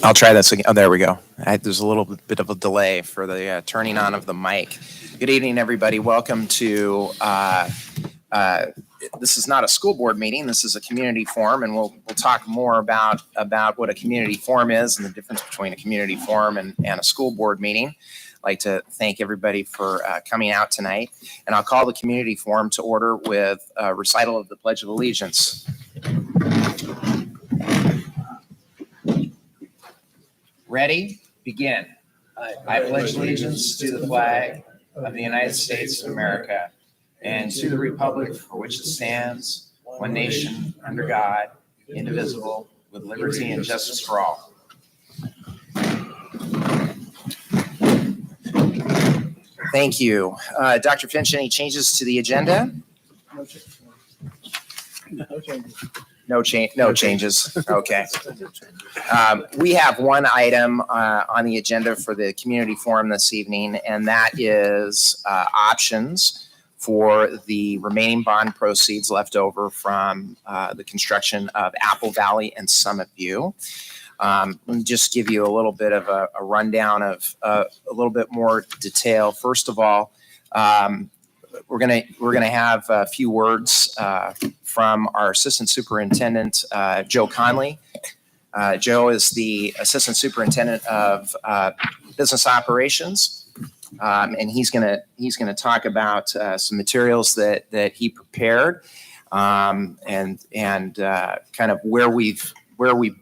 I'll try this again. Oh, there we go. There's a little bit of a delay for the turning on of the mic. Good evening, everybody. Welcome to, this is not a school board meeting. This is a community forum, and we'll talk more about what a community forum is and the difference between a community forum and a school board meeting. I'd like to thank everybody for coming out tonight, and I'll call the community forum to order with a recital of the Pledge of Allegiance. Ready? Begin. I pledge allegiance to the flag of the United States of America and to the republic for which it stands, one nation, under God, indivisible, with liberty and justice for all. Thank you. Dr. Finch, any changes to the agenda? No changes. Okay. We have one item on the agenda for the community forum this evening, and that is options for the remaining bond proceeds left over from the construction of Apple Valley and Summit View. Let me just give you a little bit of a rundown of a little bit more detail. First of all, we're gonna have a few words from our Assistant Superintendent, Joe Conley. Joe is the Assistant Superintendent of Business Operations, and he's gonna talk about some materials that he prepared, and kind of where we've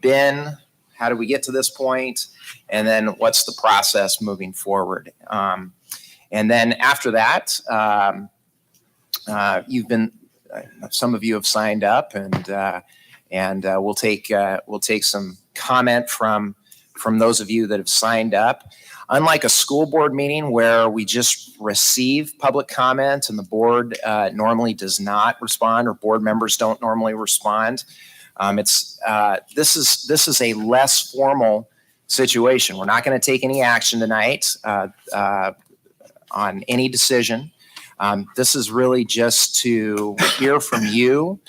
been, how did we get to this point, and then what's the process moving forward. And then after that, some of you have signed up, and we'll take some comment from those of you that have signed up. Unlike a school board meeting where we just receive public comment and the board normally does not respond, or board members don't normally respond, this is a less formal situation. We're not going to take any action tonight on any decision. This is really just to hear from you,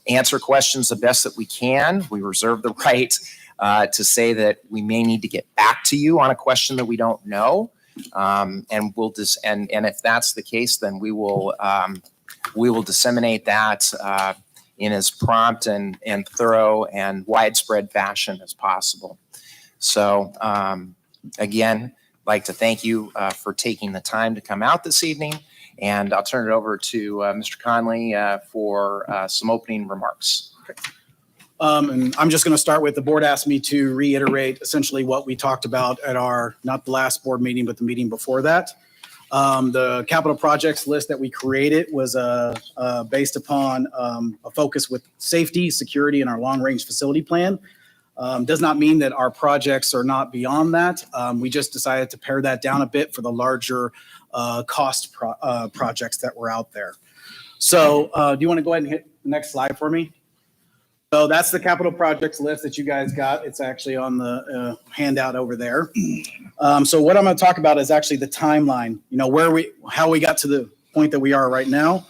answer questions the best that we can. We reserve the right to say that we may need to get back to you on a question that we don't know, and if that's the case, then we will disseminate that in as prompt and thorough and widespread fashion as possible. So again, like to thank you for taking the time to come out this evening, and I'll turn it over to Mr. Conley for some opening remarks. And I'm just going to start with, the board asked me to reiterate essentially what we talked about at our, not the last board meeting, but the meeting before that. The capital projects list that we created was based upon a focus with safety, security, and our long-range facility plan. Does not mean that our projects are not beyond that. We just decided to pare that down a bit for the larger cost projects that were out there. So do you want to go ahead and hit the next slide for me? So that's the capital projects list that you guys got. It's actually on the handout over there. So what I'm going to talk about is actually the timeline, how we got to the point that we are right now.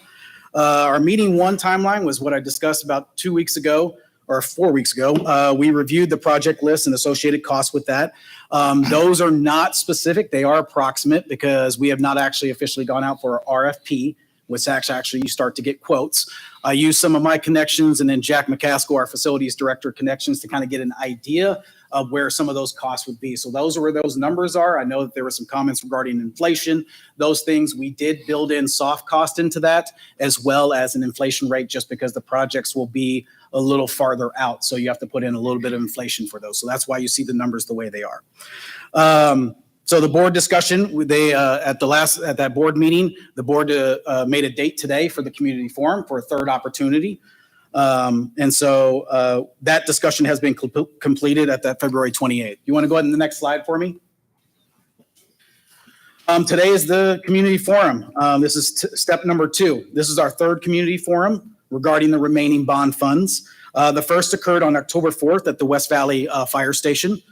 Our meeting one timeline was what I discussed about 2 weeks ago. Or 4 weeks ago, we reviewed the project list and associated costs with that. Those are not specific. They are approximate because we have not actually officially gone out for RFP, which actually you start to get quotes. I used some of my connections, and then Jack McCaskill, our facilities director, connections to kind of get an idea of where some of those costs would be. So those are where those numbers are. I know that there were some comments regarding inflation. Those things, we did build in soft cost into that, as well as an inflation rate, just because the projects will be a little farther out. So you have to put in a little bit of inflation for those. So that's why you see the numbers the way they are. So the board discussion, they at that board meeting, the board made a date today for the community forum for a third opportunity. And so that discussion has been completed at that February 28th. You want to go ahead and the next slide for me? Today is the community forum. This is step number 2. This is our third community forum regarding the remaining bond funds. The first occurred on October 4th at the West Valley Fire Station,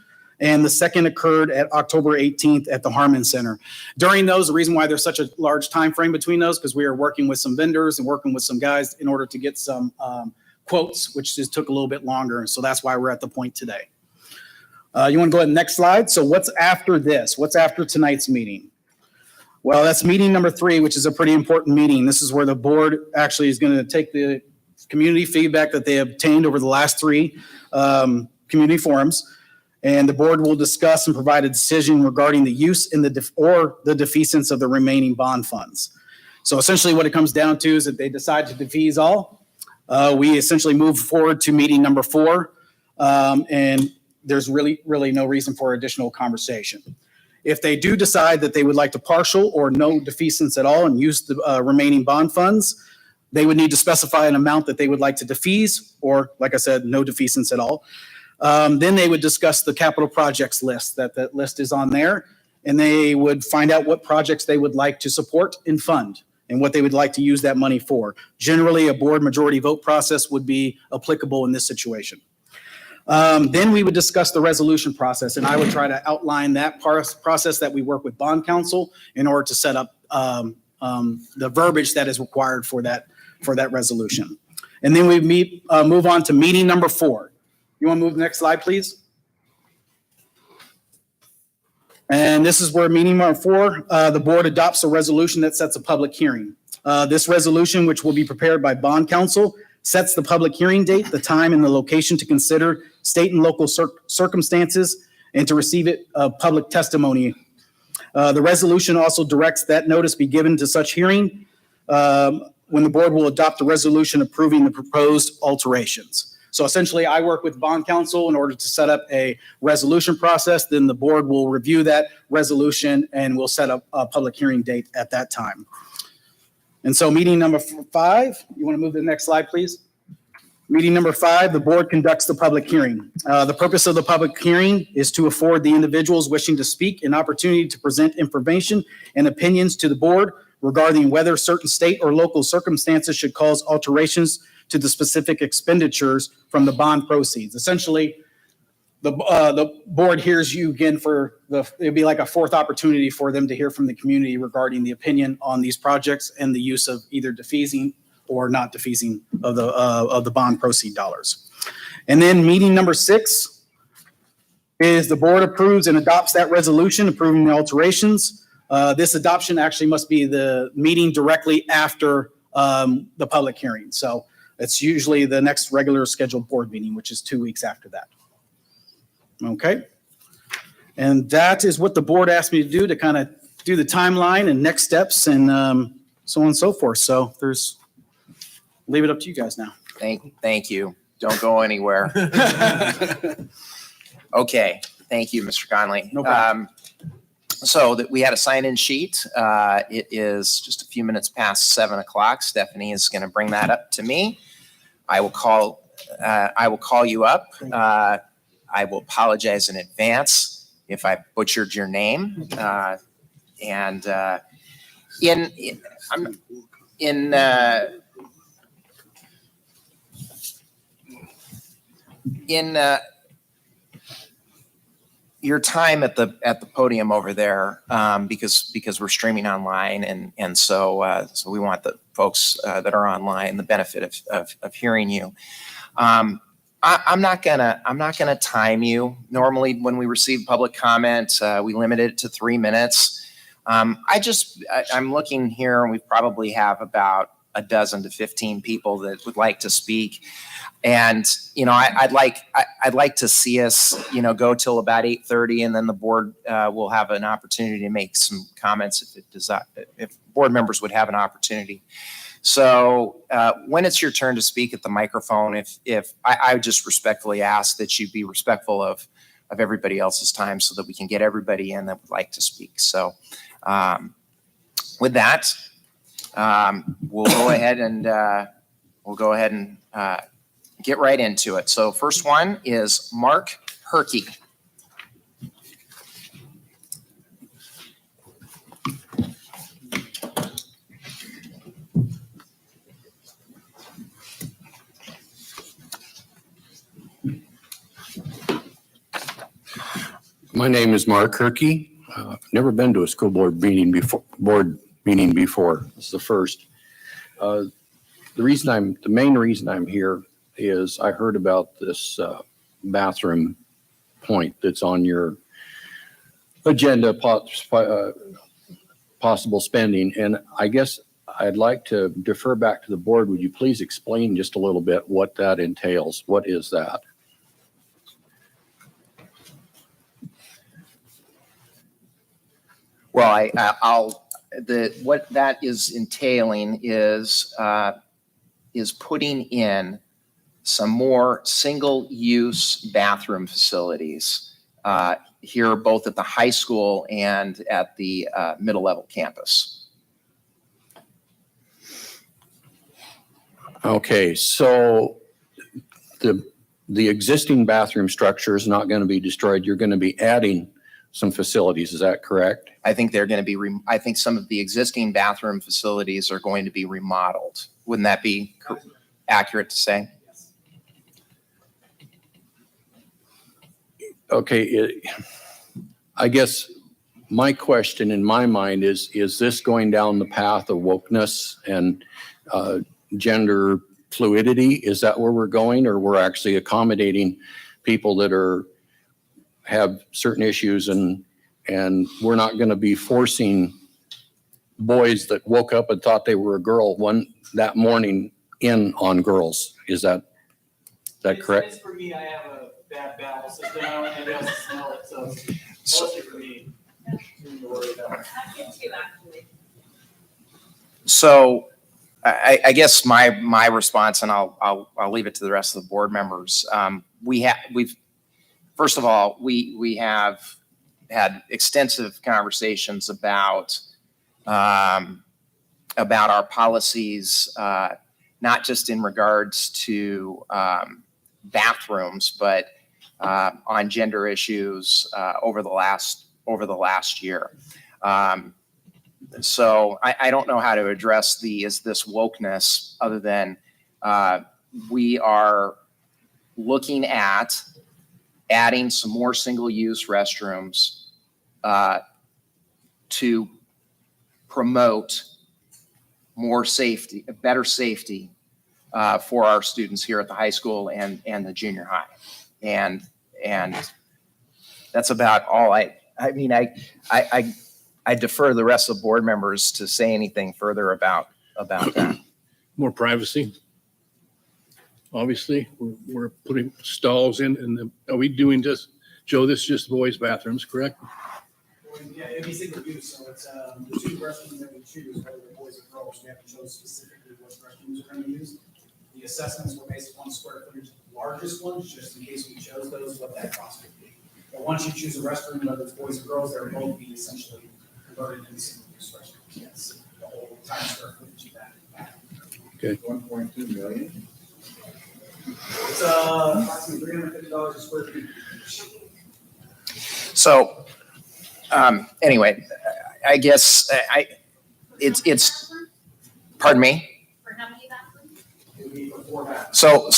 and the second occurred at October 18th at the Harmon Center. During those, the reason why there's such a large time frame between those, because we are working with some vendors and working with some guys in order to get some quotes, which just took a little bit longer. So that's why we're at the point today. You want to go ahead, next slide. So what's after this? What's after tonight's meeting? Well, that's meeting number 3, which is a pretty important meeting. This is where the board actually is going to take the community feedback that they obtained over the last 3 community forums, and the board will discuss and provide a decision regarding the use in the defeasance of the remaining bond funds. So essentially what it comes down to is that they decide to defease all. We essentially move forward to meeting number 4, and there's really no reason for additional conversation. If they do decide that they would like to partial or no defeasance at all and use the remaining bond funds, they would need to specify an amount that they would like to defease, or like I said, no defeasance at all. Then they would discuss the capital projects list. That list is on there, and they would find out what projects they would like to support and fund and what they would like to use that money for. Generally, a board majority vote process would be applicable in this situation. Then we would discuss the resolution process, and I would try to outline that process that we work with bond counsel in order to set up the verbiage that is required for that resolution. And then we move on to meeting number 4. You want to move to the next slide, please? And this is where meeting number 4, the board adopts a resolution that sets a public hearing. This resolution, which will be prepared by bond counsel, sets the public hearing date, the time, and the location to consider state and local circumstances and to receive public testimony. The resolution also directs that notice be given to such hearing when the board will adopt a resolution approving the proposed alterations. So essentially, I work with bond counsel in order to set up a resolution process. Then the board will review that resolution and we'll set up a public hearing date at that time. And so meeting number 5, you want to move to the next slide, please? Meeting number 5, the board conducts the public hearing. The purpose of the public hearing is to afford the individuals wishing to speak an opportunity to present information and opinions to the board regarding whether certain state or local circumstances should cause alterations to the specific expenditures from the bond proceeds. Essentially, the board hears you again it'd be like a 4th opportunity for them to hear from the community regarding the opinion on these projects and the use of either defeasing or not defeasing of the bond proceed dollars. And then meeting number 6 is the board approves and adopts that resolution approving the alterations. This adoption actually must be the meeting directly after the public hearing. So it's usually the next regular scheduled board meeting, which is 2 weeks after that. Okay. And that is what the board asked me to do, to kind of do the timeline and next steps and so on and so forth. So leave it up to you guys now. Thank you. Don't go anywhere. Okay. Thank you, Mr. Conley. No problem. So that we had a sign-in sheet. It is just a few minutes past 7 o'clock. Stephanie is going to bring that up to me. I will call you up. I will apologize in advance if I butchered your name. In your time at the podium over there, because we're streaming online, and so we want the folks that are online the benefit of hearing you. I'm not gonna time you. Normally, when we receive public comment, we limit it to 3 minutes. I'm looking here, and we probably have about a dozen to 15 people that would like to speak. And, I'd like to see us, go till about 8:30, and then the board will have an opportunity to make some comments if board members would have an opportunity. So when it's your turn to speak at the microphone, if I just respectfully ask that you be respectful of everybody else's time so that we can get everybody in that would like to speak. So with that, we'll go ahead and get right into it. So first one is Mark Herkey. My name is Mark Herkey. Never been to a school board meeting before. This is the first. The main reason I'm here is I heard about this bathroom point that's on your agenda, possible spending. And I guess I'd like to defer back to the board. Would you please explain just a little bit what that entails? What is that? Well, what that is entailing is putting in some more single-use bathroom facilities here, both at the high school and at the middle level campus. Okay, so the existing bathroom structure is not going to be destroyed. You're going to be adding some facilities. Is that correct? I think they're going to be, I think some of the existing bathroom facilities are going to be remodeled. Wouldn't that be accurate to say? Okay, I guess my question in my mind is this going down the path of wokeness and gender fluidity? Is that where we're going, or we're actually accommodating people that have certain issues, and we're not going to be forcing boys that woke up and thought they were a girl that morning in on girls? Is that correct? It's for me, I have a bad bowel system. I don't want anybody else to smell it, so mostly for me. Nothing to worry about. So I guess my response, and I'll leave it to the rest of the board members. First of all, we have had extensive conversations about our policies, not just in regards to bathrooms, but on gender issues over the last year. So I don't know how to address is this wokeness other than we are looking at adding some more single-use restrooms to promote more safety, better safety for our students here at the high school and the junior high. And that's about all I defer the rest of the board members to say anything further about that. More privacy. Obviously, we're putting stalls in, are we doing just, Joe, this is just boys' bathrooms, correct? Yeah, it'd be single use, so it's the two restrooms that we choose, whether they're boys or girls, we have to choose specifically what restrooms we're going to use. The assessments were based upon square footage, largest ones, just in case we chose those, what that cost would be. But once you choose a restroom, whether it's boys or girls, they're both be essentially converted into single use restrooms. Yes, the whole time square footage of that. Okay. 1.2 million. It's approximately $350 a square feet. So anyway, I guess it's pardon me. For how many bathrooms? It would be before that. So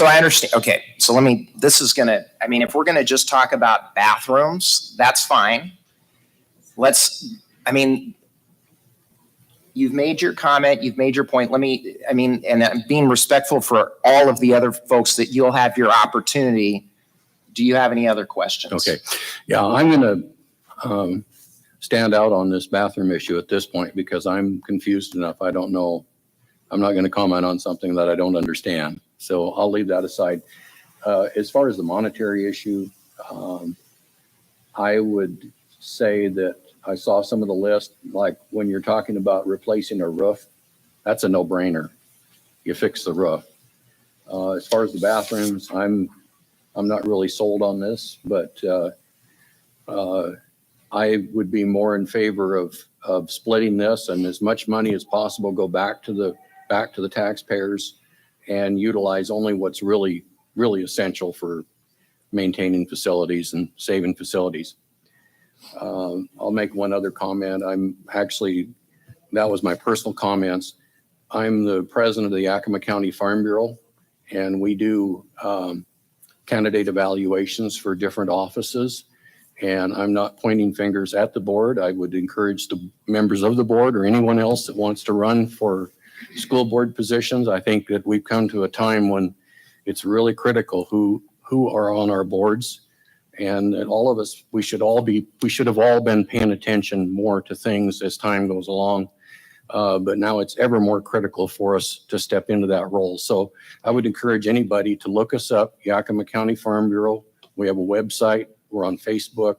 I understand. Okay, so if we're gonna just talk about bathrooms, that's fine. You've made your comment, you've made your point. And I'm being respectful for all of the other folks that you'll have your opportunity. Do you have any other questions? Okay. Yeah, I'm going to stand out on this bathroom issue at this point because I'm confused enough. I don't know. I'm not going to comment on something that I don't understand. So I'll leave that aside. As far as the monetary issue, I would say that I saw some of the list, like when you're talking about replacing a roof, that's a no-brainer. You fix the roof. As far as the bathrooms, I'm not really sold on this, but I would be more in favor of splitting this, and as much money as possible go back to the taxpayers and utilize only what's really, really essential for maintaining facilities and saving facilities. I'll make one other comment. That was my personal comments. I'm the president of the Yakima County Farm Bureau, and we do candidate evaluations for different offices. And I'm not pointing fingers at the board. I would encourage the members of the board or anyone else that wants to run for school board positions. I think that we've come to a time when it's really critical who who are on our boards. And that all of us, we should have all been paying attention more to things as time goes along. But now it's ever more critical for us to step into that role. So I would encourage anybody to look us up, Yakima County Farm Bureau. We have a website. We're on Facebook.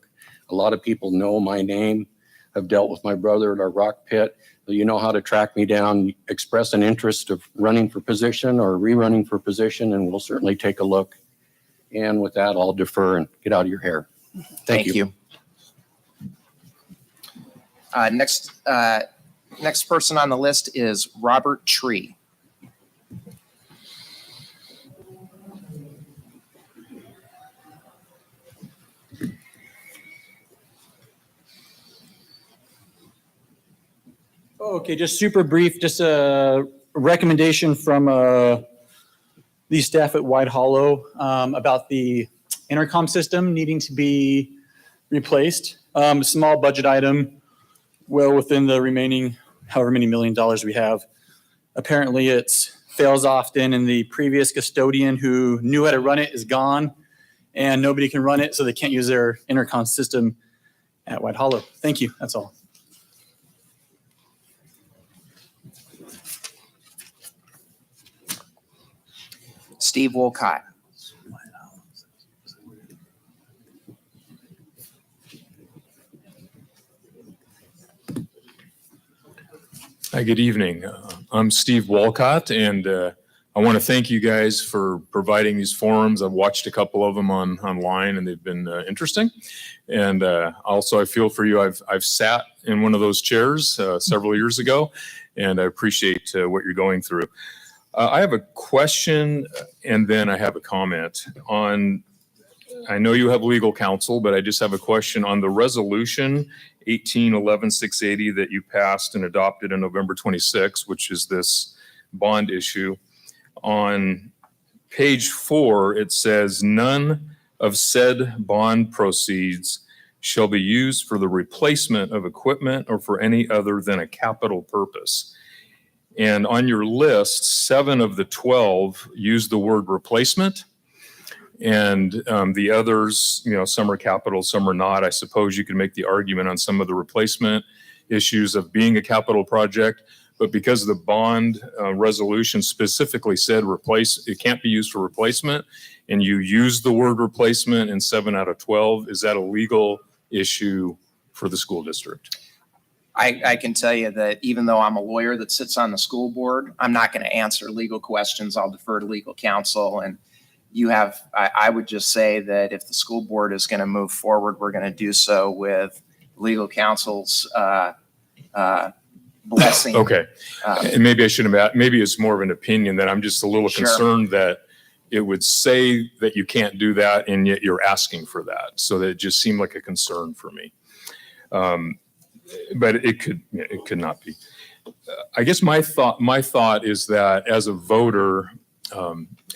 A lot of people know my name. I've dealt with my brother at our rock pit. You know how to track me down, express an interest of running for position or rerunning for position, and we'll certainly take a look. And with that, I'll defer and get out of your hair. Thank you. Next person on the list is Robert Tree. Okay, just super brief, just a recommendation from the staff at White Hollow about the intercom system needing to be replaced. Small budget item, well within the remaining however many $1 million we have. Apparently it fails often, and the previous custodian who knew how to run it is gone, and nobody can run it, so they can't use their intercom system at White Hollow. Thank you, that's all. Steve Wolcott. Hi, good evening. I'm Steve Walcott, and I want to thank you guys for providing these forums. I've watched a couple of them online, and they've been interesting. And also, I feel for you. I've sat in one of those chairs several years ago, and I appreciate what you're going through. I have a question, and then I have a comment on. I know you have legal counsel, but I just have a question on the resolution 18-11-680 that you passed and adopted on November 26, which is this bond issue. On page 4, it says none of said bond proceeds shall be used for the replacement of equipment or for any other than a capital purpose. And on your list, 7 of the 12 use the word replacement. And the others, some are capital, some are not. I suppose you could make the argument on some of the replacement issues of being a capital project, but because the bond resolution specifically said it can't be used for replacement, and you use the word replacement in 7 out of 12, is that a legal issue for the school district? I can tell you that even though I'm a lawyer that sits on the school board, I'm not going to answer legal questions. I'll defer to legal counsel. And I would just say that if the school board is going to move forward, we're going to do so with legal counsel's blessing. Okay. And maybe I shouldn't have, maybe it's more of an opinion that I'm just a little Sure. concerned that it would say that you can't do that, and yet you're asking for that. So that it just seemed like a concern for me. But it could not be. I guess my thought is that as a voter,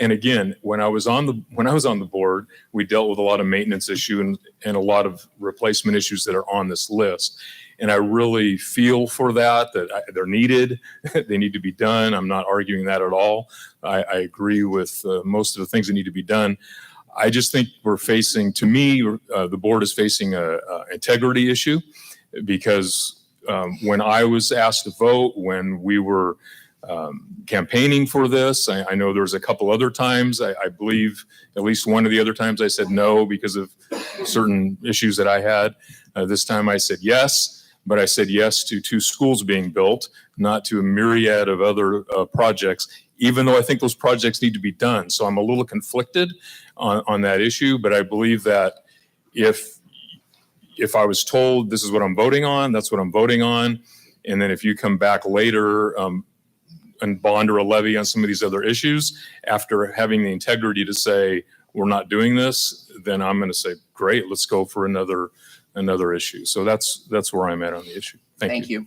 and again, when I was on the board, we dealt with a lot of maintenance issue and a lot of replacement issues that are on this list. And I really feel for that they're needed. They need to be done. I'm not arguing that at all. I agree with most of the things that need to be done. I just think the board is facing a integrity issue, because when I was asked to vote, when we were campaigning for this, I know there was a couple other times. I believe at least one of the other times I said no because of certain issues that I had. This time I said yes, but I said yes to 2 schools being built, not to a myriad of other projects, even though I think those projects need to be done. So I'm a little conflicted on that issue, but I believe that if I was told this is what I'm voting on, that's what I'm voting on. And then if you come back later and bond or a levy on some of these other issues, after having the integrity to say, we're not doing this, then I'm going to say, great, let's go for another issue. So that's where I'm at on the issue. Thank you.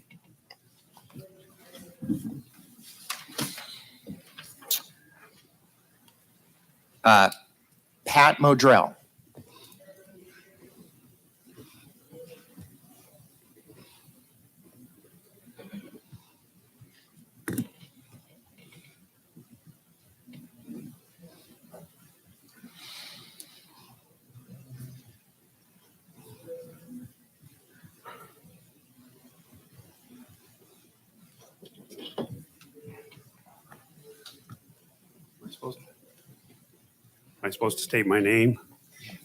Pat Modrell. Am I supposed to state my name?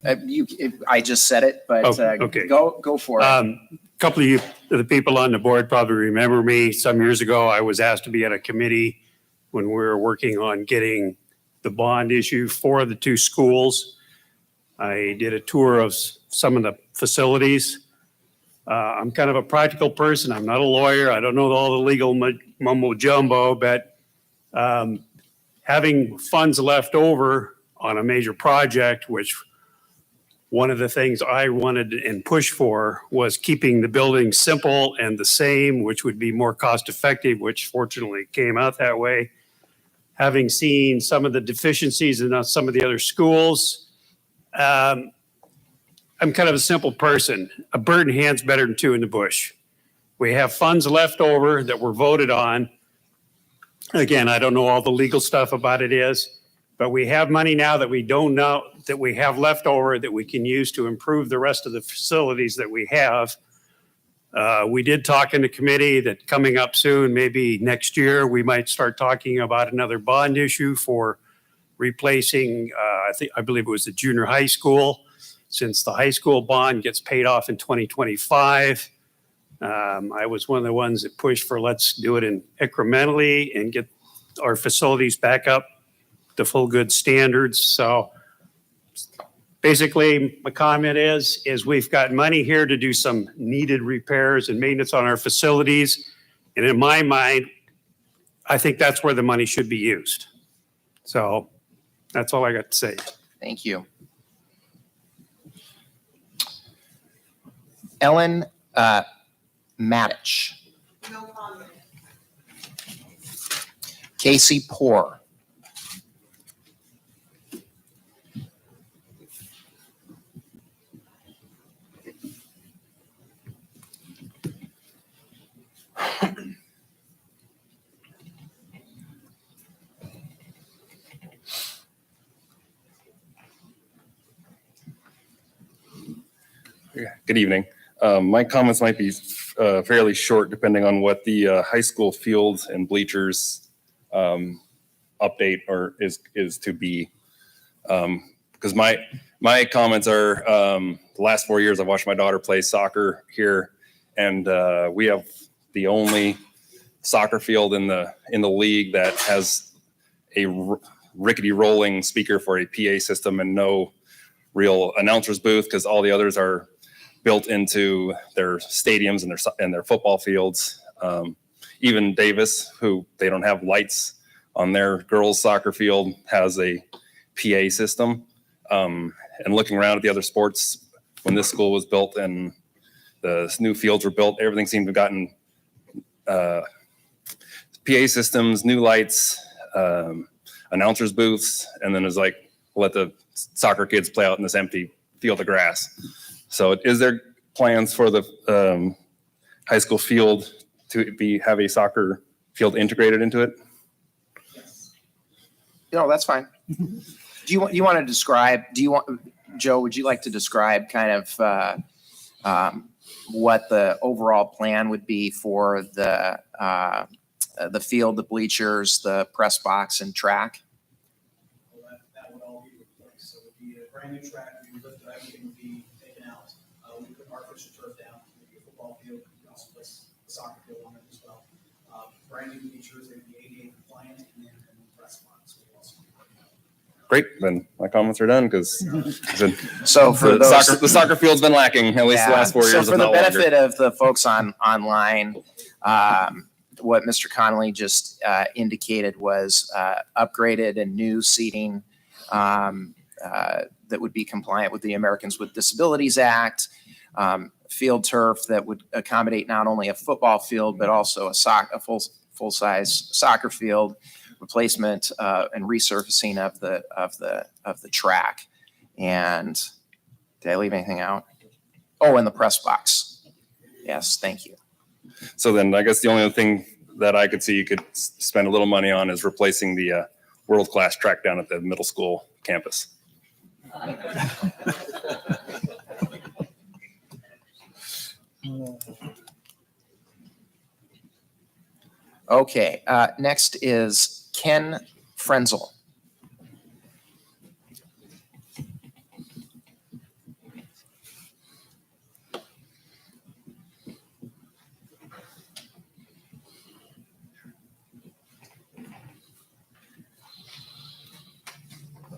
I just said it, but Oh, okay. go for it. A couple of the people on the board probably remember me. Some years ago, I was asked to be at a committee when we were working on getting the bond issue for the two schools. I did a tour of some of the facilities. I'm kind of a practical person. I'm not a lawyer. I don't know all the legal mumbo jumbo, but having funds left over on a major project, which one of the things I wanted and pushed for was keeping the building simple and the same, which would be more cost effective, which fortunately came out that way. Having seen some of the deficiencies in some of the other schools, I'm kind of a simple person. A bird in hand's better than two in the bush. We have funds left over that were voted on. Again, I don't know all the legal stuff about it is, but we have money now that we don't know that we have left over that we can use to improve the rest of the facilities that we have. We did talk in the committee that coming up soon, maybe next year, we might start talking about another bond issue for replacing, I believe it was the junior high school, since the high school bond gets paid off in 2025. I was one of the ones that pushed for let's do it in incrementally and get our facilities back up to full good standards. So basically my comment is we've got money here to do some needed repairs and maintenance on our facilities. And in my mind, I think that's where the money should be used. So that's all I got to say. Thank you. Ellen Matich. No comment. Casey Poor. Good evening. My comments might be fairly short depending on what the high school fields and bleachers update is to be. Because my comments are the last 4 years I've watched my daughter play soccer here, and we have the only soccer field in the league that has a rickety rolling speaker for a PA system and no real announcer's booth, because all the others are built into their stadiums and their football fields. Even Davis, who they don't have lights on their girls' soccer field, has a PA system. And looking around at the other sports, when this school was built and the new fields were built, everything seemed to have gotten PA systems, new lights, announcers' booths, and then it's like, let the soccer kids play out in this empty field of grass. So is there plans for the high school field to have a soccer field integrated into it? No, that's fine. You want to describe, Joe, would you like to describe kind of what the overall plan would be for the field, the bleachers, the press box and track? Well, that would all be replaced. So it would be a brand new track. We would lift it, everything would be taken out. We put artificial turf down, maybe a football field. We could also place the soccer field on it as well. Brand new bleachers, they'd be ADA compliant, and then the press box would also be working out. Great, then my comments are done because So for those, the soccer field's been lacking at least the last 4 years. So if for the not longer. benefit of the folks online, what Mr. Connolly just indicated was upgraded and new seating that would be compliant with the Americans with Disabilities Act, field turf that would accommodate not only a football field but also a full-size soccer field, replacement and resurfacing of the track. And did I leave anything out? Oh, and the press box. Yes, thank you. So then I guess the only other thing that I could see you could spend a little money on is replacing the world-class track down at the middle school campus. Okay, next is Ken Frenzel.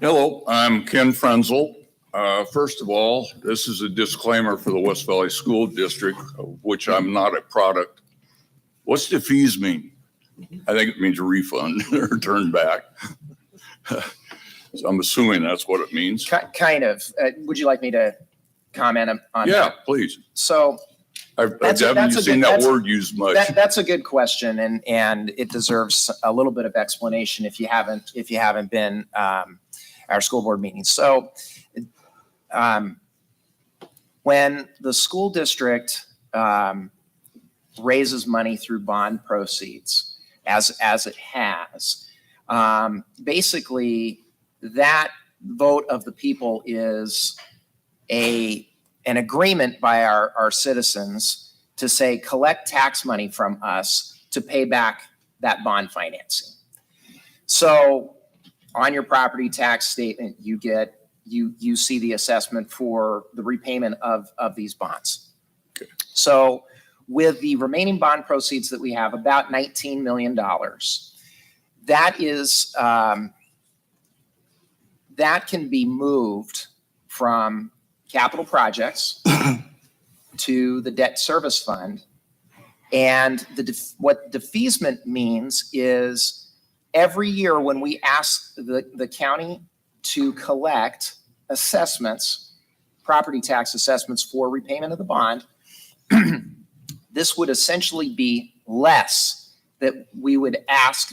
Hello, I'm Ken Frenzel. First of all, this is a disclaimer for the West Valley School District, of which I'm not a product. What's the fees mean? I think it means a refund or turn back. So I'm assuming that's what it means. Kind of. Would you like me to comment on Yeah, that? please. So I That's a- haven't that's a seen good- that that's- word used much. that's a good question, and it deserves a little bit of explanation if you haven't been our school board meetings. So when the school district raises money through bond proceeds, as it has, basically that vote of the people is an agreement by our citizens to say, collect tax money from us to pay back that bond financing. So on your property tax statement, you see the assessment for the repayment of these bonds. Okay. So with the remaining bond proceeds that we have, about $19 million, that is, that can be moved from capital projects to the debt service fund. And what defeasance means is every year when we ask the county to collect assessments, property tax assessments for repayment of the bond, this would essentially be less that we would ask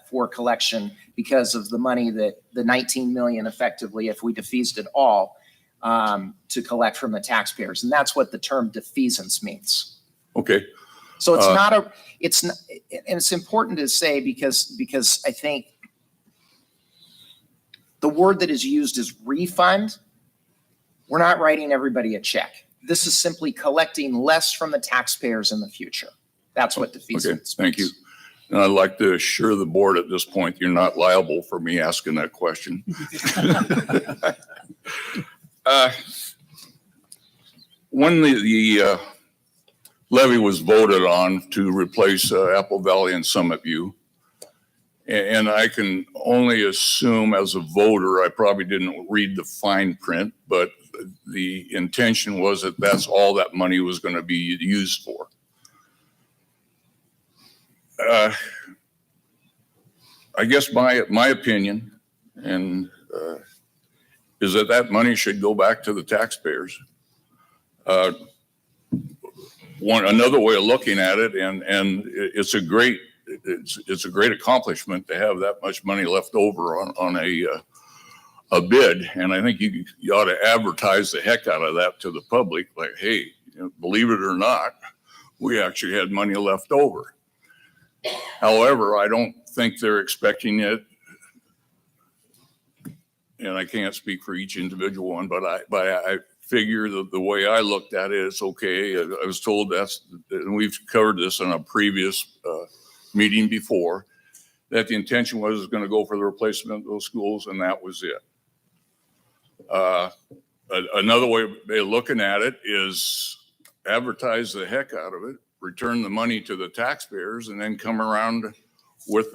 for collection because of the money that the 19 million effectively, if we defeased it all, to collect from the taxpayers. And that's what the term defeasance means. Okay. So it's and it's important to say because I think the word that is used is refund. We're not writing everybody a check. This is simply collecting less from the taxpayers in the future. That's what defeasance means. Thank you. And I'd like to assure the board at this point, you're not liable for me asking that question. When the levy was voted on to replace Apple Valley and Summit View, and I can only assume as a voter, I probably didn't read the fine print, but the intention was that that's all that money was going to be used for. I guess my opinion and is that money should go back to the taxpayers. Another way of looking at it, and it's a great accomplishment to have that much money left over on a bid, and I think you ought to advertise the heck out of that to the public, like, hey, believe it or not, we actually had money left over. However, I don't think they're expecting it, and I can't speak for each individual one, but I figure that the way I looked at it, it's okay. I was told and we've covered this in a previous meeting before, that the intention was going to go for the replacement of those schools, and that was it. Another way of looking at it is advertise the heck out of it, return the money to the taxpayers, and then come around with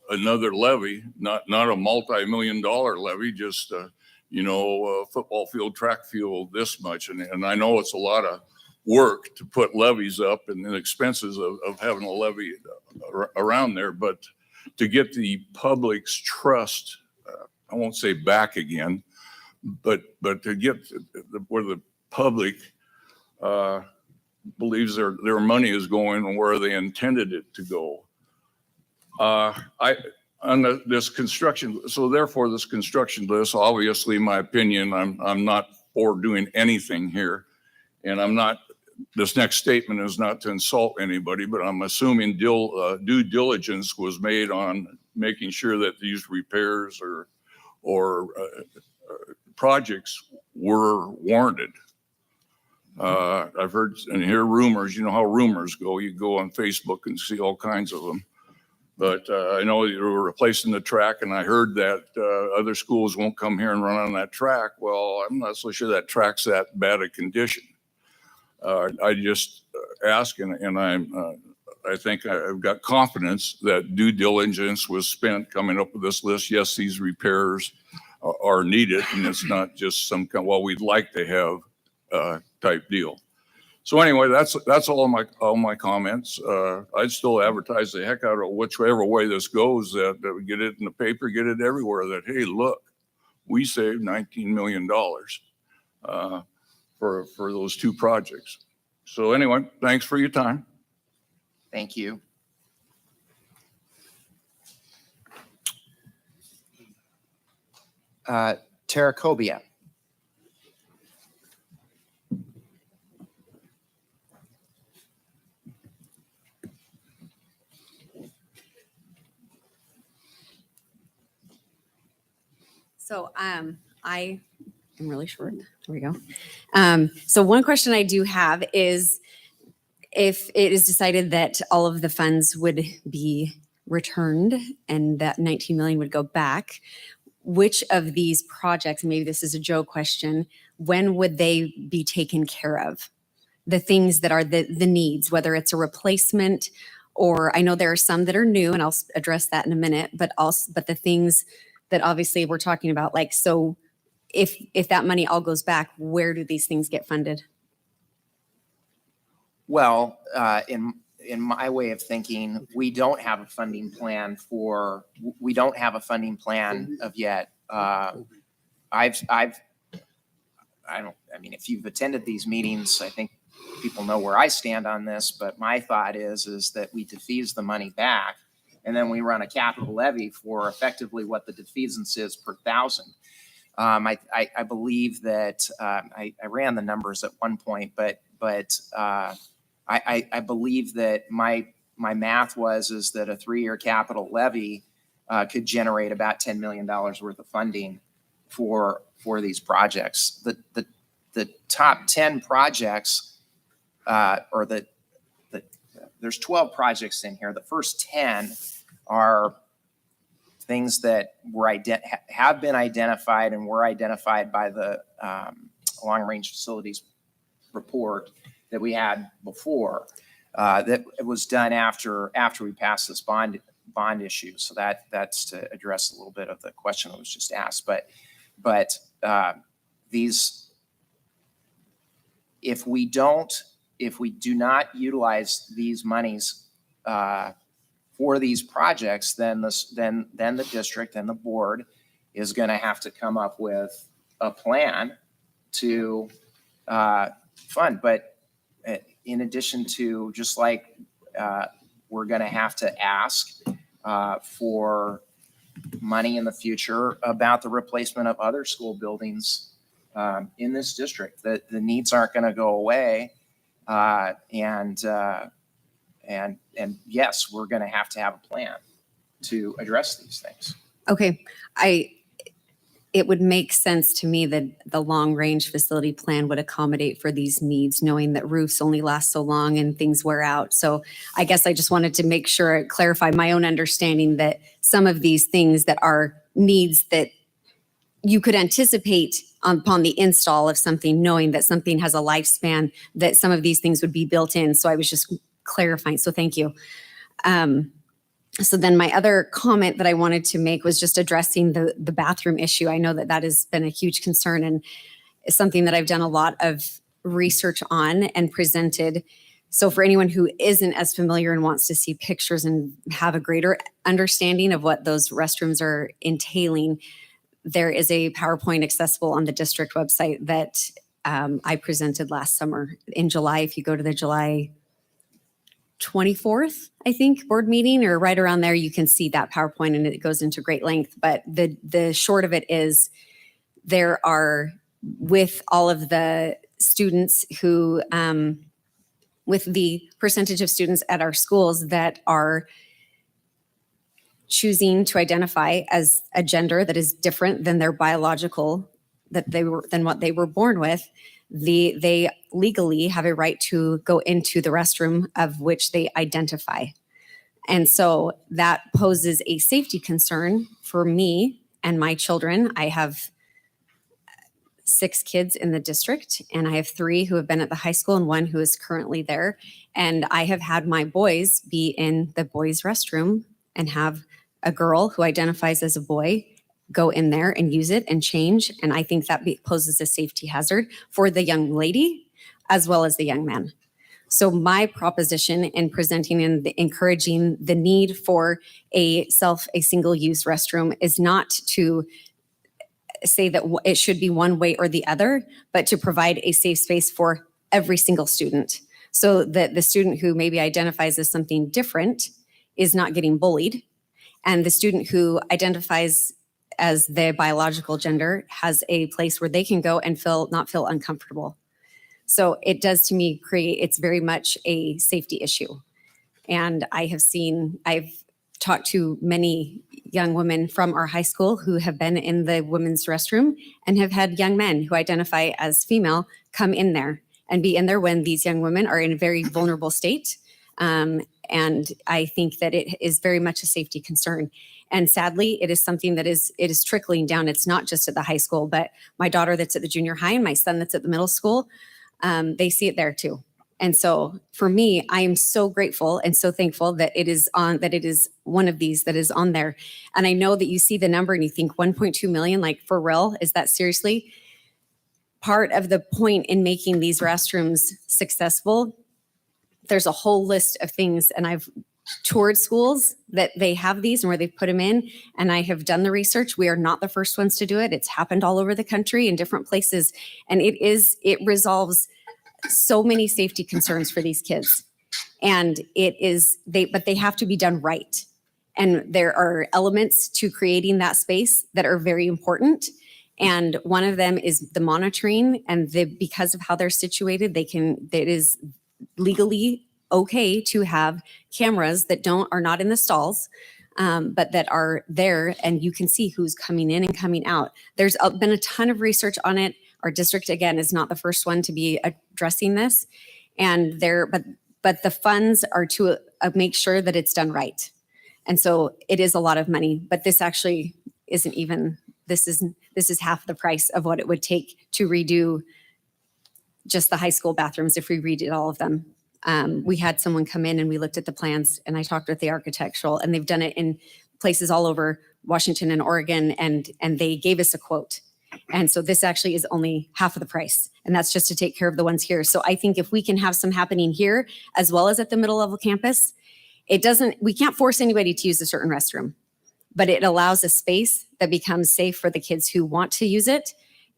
another levy, not a multi-million-dollar levy, just football field, track field, this much. And I know it's a lot of work to put levies up and the expenses of having a levy around there, but to get the public's trust, I won't say back again, but to get where the public believes their money is going where they intended it to go. This construction list, obviously, my opinion, I'm not for doing anything here, and this next statement is not to insult anybody, but I'm assuming due diligence was made on making sure that these repairs or projects were warranted. I've heard and hear rumors, you know how rumors go. You go on Facebook and see all kinds of them. But I know you were replacing the track, and I heard that other schools won't come here and run on that track. Well, I'm not so sure that track's that bad a condition. I just ask, and I I think I've got confidence that due diligence was spent coming up with this list. Yes, these repairs are needed, and it's not just some kind, well, we'd like to have type deal. So anyway, that's all my comments. I'd still advertise the heck out of whichever way this goes, that we get it in the paper, get it everywhere, that, hey, look, we saved $19 million for those two projects. So anyway, thanks for your time. Thank you. Terracobia. So I am really short. There we go. So one question I do have is, if it is decided that all of the funds would be returned and that 19 million would go back, which of these projects, maybe this is a Joe question, when would they be taken care of? The things that are the needs, whether it's a replacement, or I know there are some that are new, and I'll address that in a minute, but the things that obviously we're talking about, like, so if that money all goes back, where do these things get funded? Well, in my way of thinking, we don't have a funding plan of yet. If you've attended these meetings, I think people know where I stand on this, but my thought is that we defease the money back, and then we run a capital levy for effectively what the defeasance is per thousand. I believe that I ran the numbers at one point, but I believe that my math is that a 3-year capital levy could generate about $10 million worth of funding for these projects. The top 10 projects, there's 12 projects in here. The first 10 are things that have been identified and were identified by the long range facilities report that we had before. That it was done after we passed this bond issue. So that's to address a little bit of the question that was just asked. But these, if we do not utilize these monies for these projects, then the district and the board is going to have to come up with a plan to fund. But in addition to, just like we're going to have to ask for money in the future about the replacement of other school buildings in this district, the needs aren't going to go away. And yes, we're going to have a plan to address these things. Okay, it would make sense to me that the long range facility plan would accommodate for these needs, knowing that roofs only last so long and things wear out. So I guess I just wanted to make sure, clarify my own understanding that some of these things that are needs that you could anticipate upon the install of something, knowing that something has a lifespan, that some of these things would be built in. So I was just clarifying. So thank you. So then my other comment that I wanted to make was just addressing the bathroom issue. I know that has been a huge concern, and it's something that I've done a lot of research on and presented. So for anyone who isn't as familiar and wants to see pictures and have a greater understanding of what those restrooms are entailing, there is a PowerPoint accessible on the district website that I presented last summer in July. If you go to the July 24th, I think, board meeting, or right around there, you can see that PowerPoint, and it goes into great length. But the short of it is, there are, with all of the students who, with the percentage of students at our schools that are choosing to identify as a gender that is different than their biological, than what they were born with, they legally have a right to go into the restroom of which they identify. And so that poses a safety concern for me and my children. I have 6 kids in the district, and I have 3 who have been at the high school and 1 who is currently there. And I have had my boys be in the boys' restroom and have a girl who identifies as a boy go in there and use it and change. And I think that poses a safety hazard for the young lady as well as the young man. So my proposition in presenting and encouraging the need for a single-use restroom is not to say that it should be one way or the other, but to provide a safe space for every single student, so that the student who maybe identifies as something different is not getting bullied, and the student who identifies as their biological gender has a place where they can go and not feel uncomfortable. So it does, to me, it's very much a safety issue. And I've talked to many young women from our high school who have been in the women's restroom and have had young men who identify as female come in there and be in there when these young women are in a very vulnerable state. And I think that it is very much a safety concern. And sadly, it is something that it is trickling down. It's not just at the high school, but my daughter that's at the junior high and my son that's at the middle school, they see it there too. And so for me, I am so grateful and so thankful that it is one of these that is on there. And I know that you see the number and you think 1.2 million, like, for real, is that seriously? Part of the point in making these restrooms successful, there's a whole list of things, and I've toured schools that they have these and where they've put them in, and I have done the research. We are not the first ones to do it. It's happened all over the country in different places, and it resolves so many safety concerns for these kids. And but they have to be done right. And there are elements to creating that space that are very important. And one of them is the monitoring, and because of how they're situated, it is legally okay to have cameras that are not in the stalls, but that are there, and you can see who's coming in and coming out. There's been a ton of research on it. Our district, again, is not the first one to be addressing this, but the funds are to make sure that it's done right. And so it is a lot of money, but this actually isn't even. This is half the price of what it would take to redo just the high school bathrooms if we redid all of them. We had someone come in and we looked at the plans, and I talked with the architectural, and they've done it in places all over Washington and Oregon, and they gave us a quote. And so this actually is only half of the price, and that's just to take care of the ones here. So I think if we can have some happening here as well as at the middle level campus, we can't force anybody to use a certain restroom, but it allows a space that becomes safe for the kids who want to use it,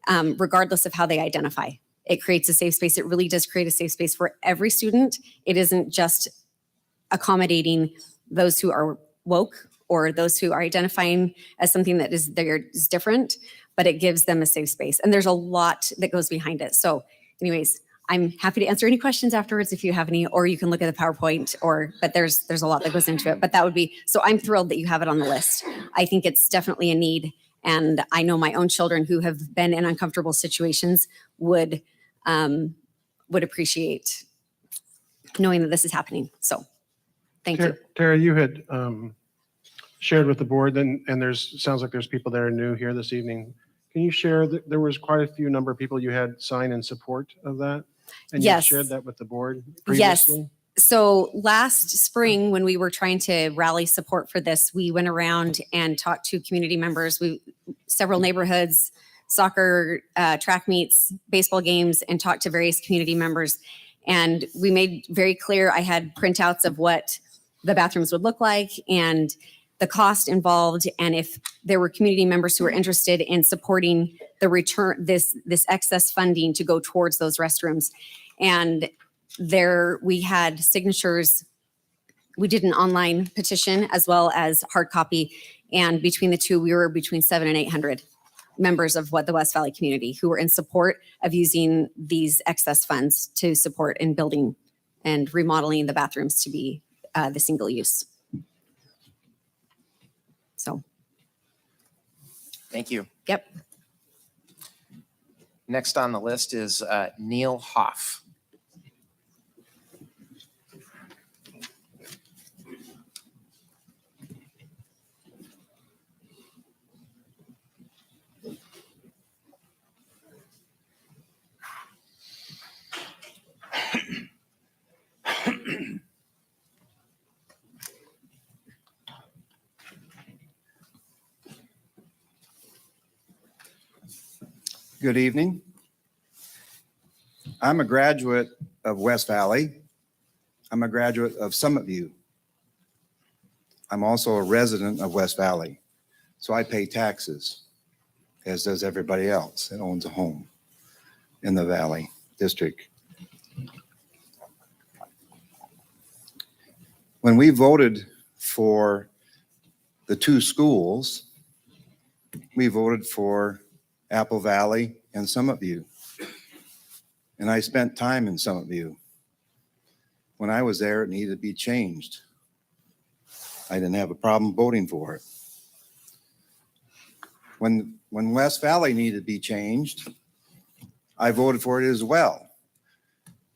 regardless of how they identify. It creates a safe space. It really does create a safe space for every student. It isn't just accommodating those who are woke or those who are identifying as something that is different, but it gives them a safe space. And there's a lot that goes behind it. So anyways, I'm happy to answer any questions afterwards if you have any, or you can look at the PowerPoint, but there's a lot that goes into it. But so I'm thrilled that you have it on the list. I think it's definitely a need. And I know my own children who have been in uncomfortable situations would appreciate knowing that this is happening. So thank you. Tara, you had shared with the board, and sounds like there's people that are new here this evening. Can you share that there was quite a few number of people you had sign in support of that? And Yes. you shared that with the board previously? Yes. So last spring, when we were trying to rally support for this, we went around and talked to community members, several neighborhoods, soccer, track meets, baseball games, and talked to various community members. And we made very clear, I had printouts of what the bathrooms would look like and the cost involved, and if there were community members who were interested in supporting the return, this excess funding to go towards those restrooms. And we had signatures. We did an online petition as well as hard copy, and between the two, we were between 700 and 800 members of the West Valley community who were in support of using these excess funds to support in building and remodeling the bathrooms to be the single use. So. Thank you. Yep. Next on the list is Neil Hoff. Good evening. I'm a graduate of West Valley. I'm a graduate of Summit View. I'm also a resident of West Valley, so I pay taxes, as does everybody else that owns a home in the Valley District. When we voted for the two schools, we voted for Apple Valley and Summit View. And I spent time in Summit View. When I was there, it needed to be changed. I didn't have a problem voting for it. When West Valley needed to be changed, I voted for it as well.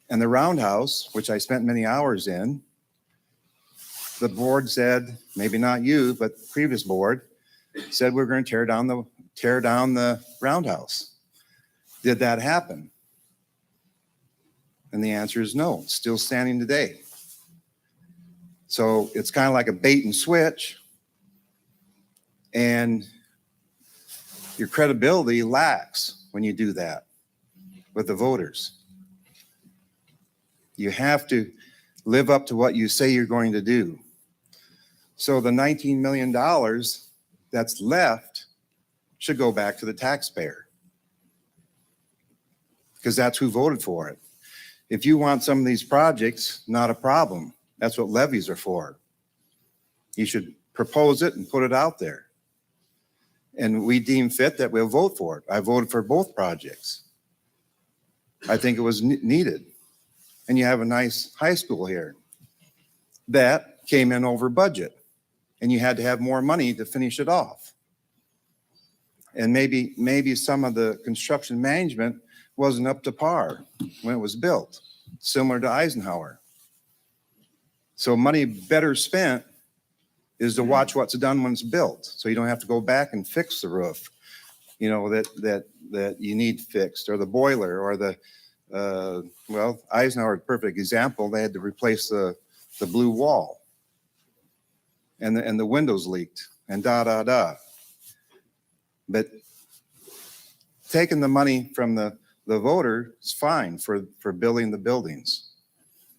And the Roundhouse, which I spent many hours in, the board said, maybe not you, but the previous board, said we're going to tear down the Roundhouse. Did that happen? And the answer is no. It's still standing today. So it's kind of like a bait and switch, and your credibility lacks when you do that with the voters. You have to live up to what you say you're going to do. So the $19 million that's left should go back to the taxpayer, because that's who voted for it. If you want some of these projects, not a problem. That's what levies are for. You should propose it and put it out there. And we deem fit that we'll vote for it. I voted for both projects. I think it was needed. And you have a nice high school here that came in over budget, and you had to have more money to finish it off. And maybe some of the construction management wasn't up to par when it was built, similar to Eisenhower. So money better spent is to watch what's done when it's built, so you don't have to go back and fix the roof, you know, that you need fixed, or the boiler, or the well, Eisenhower, perfect example. They had to replace the blue wall, and the windows leaked, and da. But taking the money from the voter is fine for building the buildings.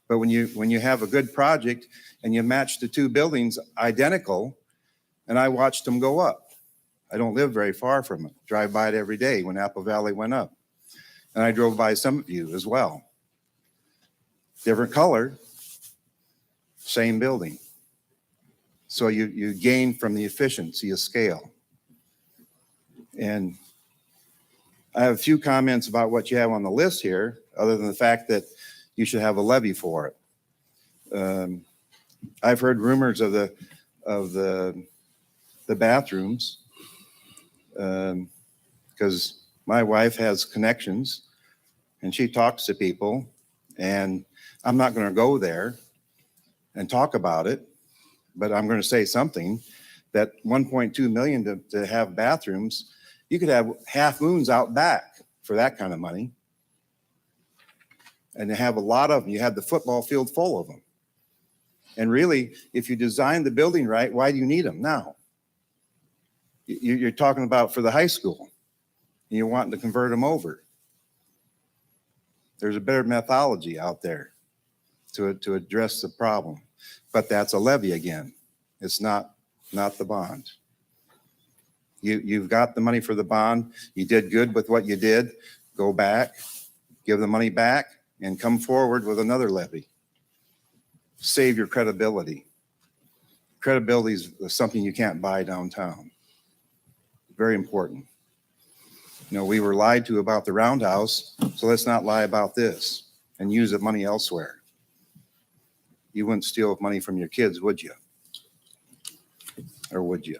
But when you have a good project and you match the two buildings identical, and I watched them go up. I don't live very far from it. Drive by it every day when Apple Valley went up. And I drove by Summit View as well. Different color, same building. So you gain from the efficiency of scale. And I have a few comments about what you have on the list here, other than the fact that you should have a levy for it. I've heard rumors of the bathrooms, because my wife has connections and she talks to people, and I'm not going to go there and talk about it, but I'm going to say something, that 1.2 million to have bathrooms, you could have half moons out back for that kind of money. And to have a lot of them, you have the football field full of them. And really, if you design the building right, why do you need them now? You're talking about for the high school, and you're wanting to convert them over. There's a better methodology out there to address the problem, but that's a levy again. It's not the bond. You've got the money for the bond. You did good with what you did. Go back, give the money back, and come forward with another levy. Save your credibility. Credibility is something you can't buy downtown. Very important. You know, we were lied to about the Roundhouse, so let's not lie about this and use the money elsewhere. You wouldn't steal money from your kids, would you? Or would you?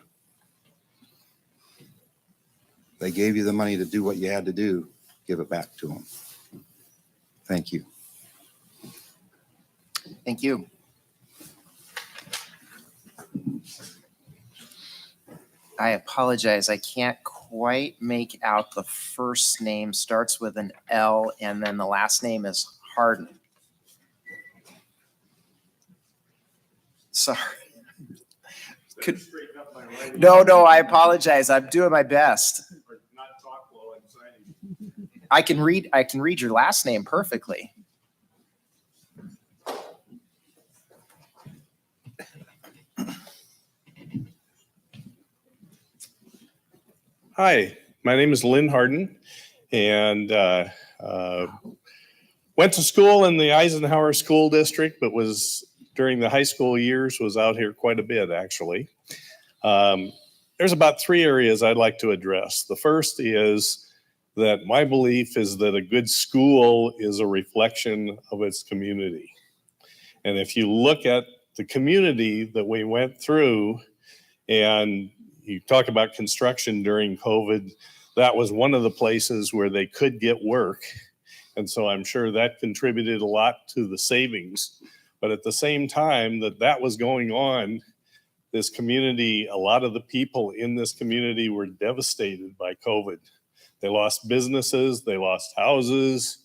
They gave you the money to do what you had to do. Give it back to them. Thank you. Thank you. I apologize. I can't quite make out the first name. Starts with an L, and then the last name is Harden. Sorry. No, I apologize. I'm doing my best. Not talk low and sign I can read your last name perfectly. Hi, my name is Lynn Harden, and went to school in the Eisenhower School District, but was during the high school years was out here quite a bit, actually. There's about 3 areas I'd like to address. The first is that my belief is that a good school is a reflection of its community. And if you look at the community that we went through, and you talk about construction during COVID, that was one of the places where they could get work. And so I'm sure that contributed a lot to the savings. But at the same time that was going on, this community, a lot of the people in this community were devastated by COVID. They lost businesses, they lost houses,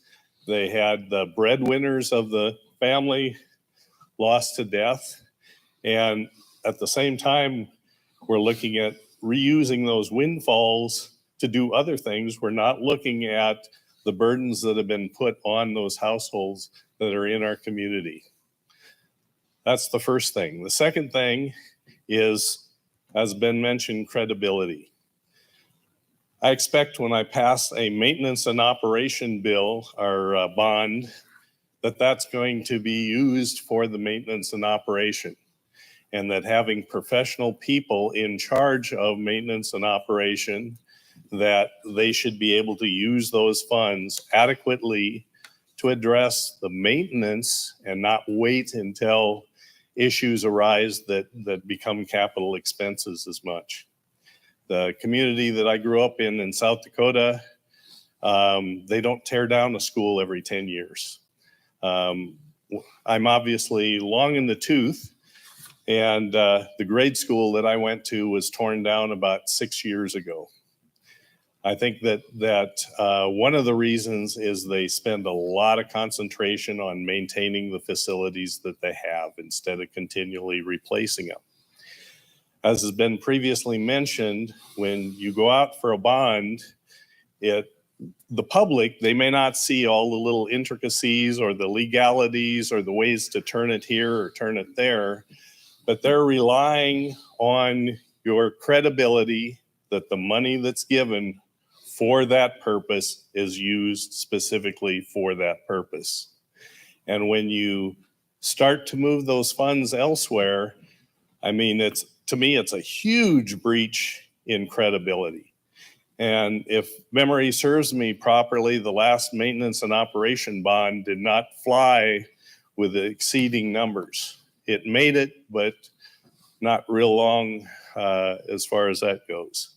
they had the breadwinners of the family lost to death. And at the same time, we're looking at reusing those windfalls to do other things. We're not looking at the burdens that have been put on those households that are in our community. That's the first thing. The second thing is, as been mentioned, credibility. I expect when I pass a maintenance and operation bill or bond, that's going to be used for the maintenance and operation, and that having professional people in charge of maintenance and operation, that they should be able to use those funds adequately to address the maintenance and not wait until issues arise that become capital expenses as much. The community that I grew up in South Dakota, they don't tear down a school every 10 years. I'm obviously long in the tooth, and the grade school that I went to was torn down about 6 years ago. I think that one of the reasons is they spend a lot of concentration on maintaining the facilities that they have instead of continually replacing them. As has been previously mentioned, when you go out for a bond, the public, they may not see all the little intricacies or the legalities or the ways to turn it here or turn it there, but they're relying on your credibility that the money that's given for that purpose is used specifically for that purpose. And when you start to move those funds elsewhere, I mean, to me, it's a huge breach in credibility. And if memory serves me properly, the last maintenance and operation bond did not fly with the exceeding numbers. It made it, but not real long as far as that goes.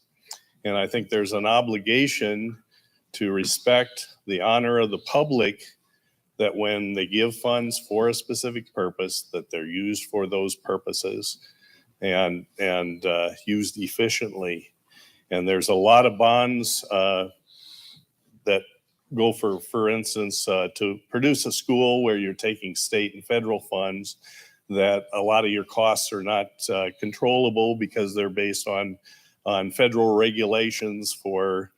And I think there's an obligation to respect the honor of the public, that when they give funds for a specific purpose, that they're used for those purposes and used efficiently. And there's a lot of bonds that go for instance, to produce a school where you're taking state and federal funds, that a lot of your costs are not controllable because they're based on federal regulations for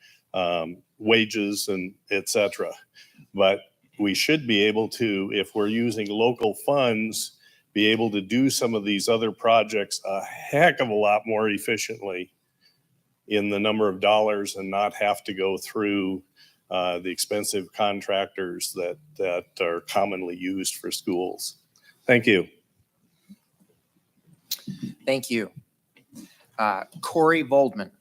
wages and et cetera. But we should be able to, if we're using local funds, be able to do some of these other projects a heck of a lot more efficiently in the number of dollars and not have to go through the expensive contractors that are commonly used for schools. Thank you. Thank you. Corey Voldman.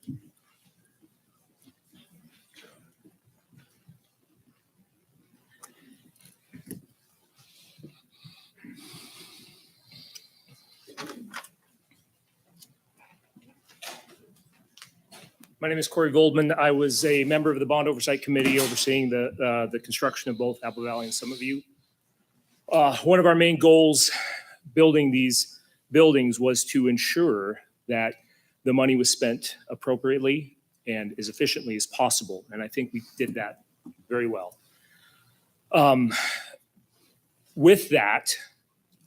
My name is Corey Goldman. I was a member of the Bond Oversight Committee overseeing the construction of both Apple Valley and Summit. One of our main goals building these buildings was to ensure that the money was spent appropriately and as efficiently as possible. And I think we did that very well. With that,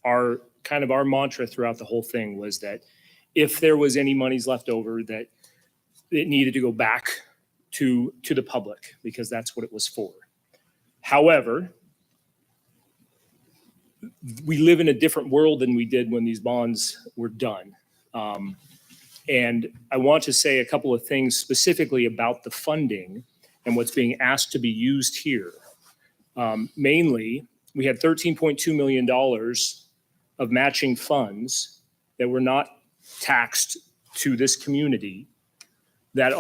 our mantra throughout the whole thing was that if there was any monies left over, that it needed to go back to the public because that's what it was for. However, we live in a different world than we did when these bonds were done. And I want to say a couple of things specifically about the funding and what's being asked to be used here. Mainly, we had $13.2 million of matching funds that were not taxed to this community that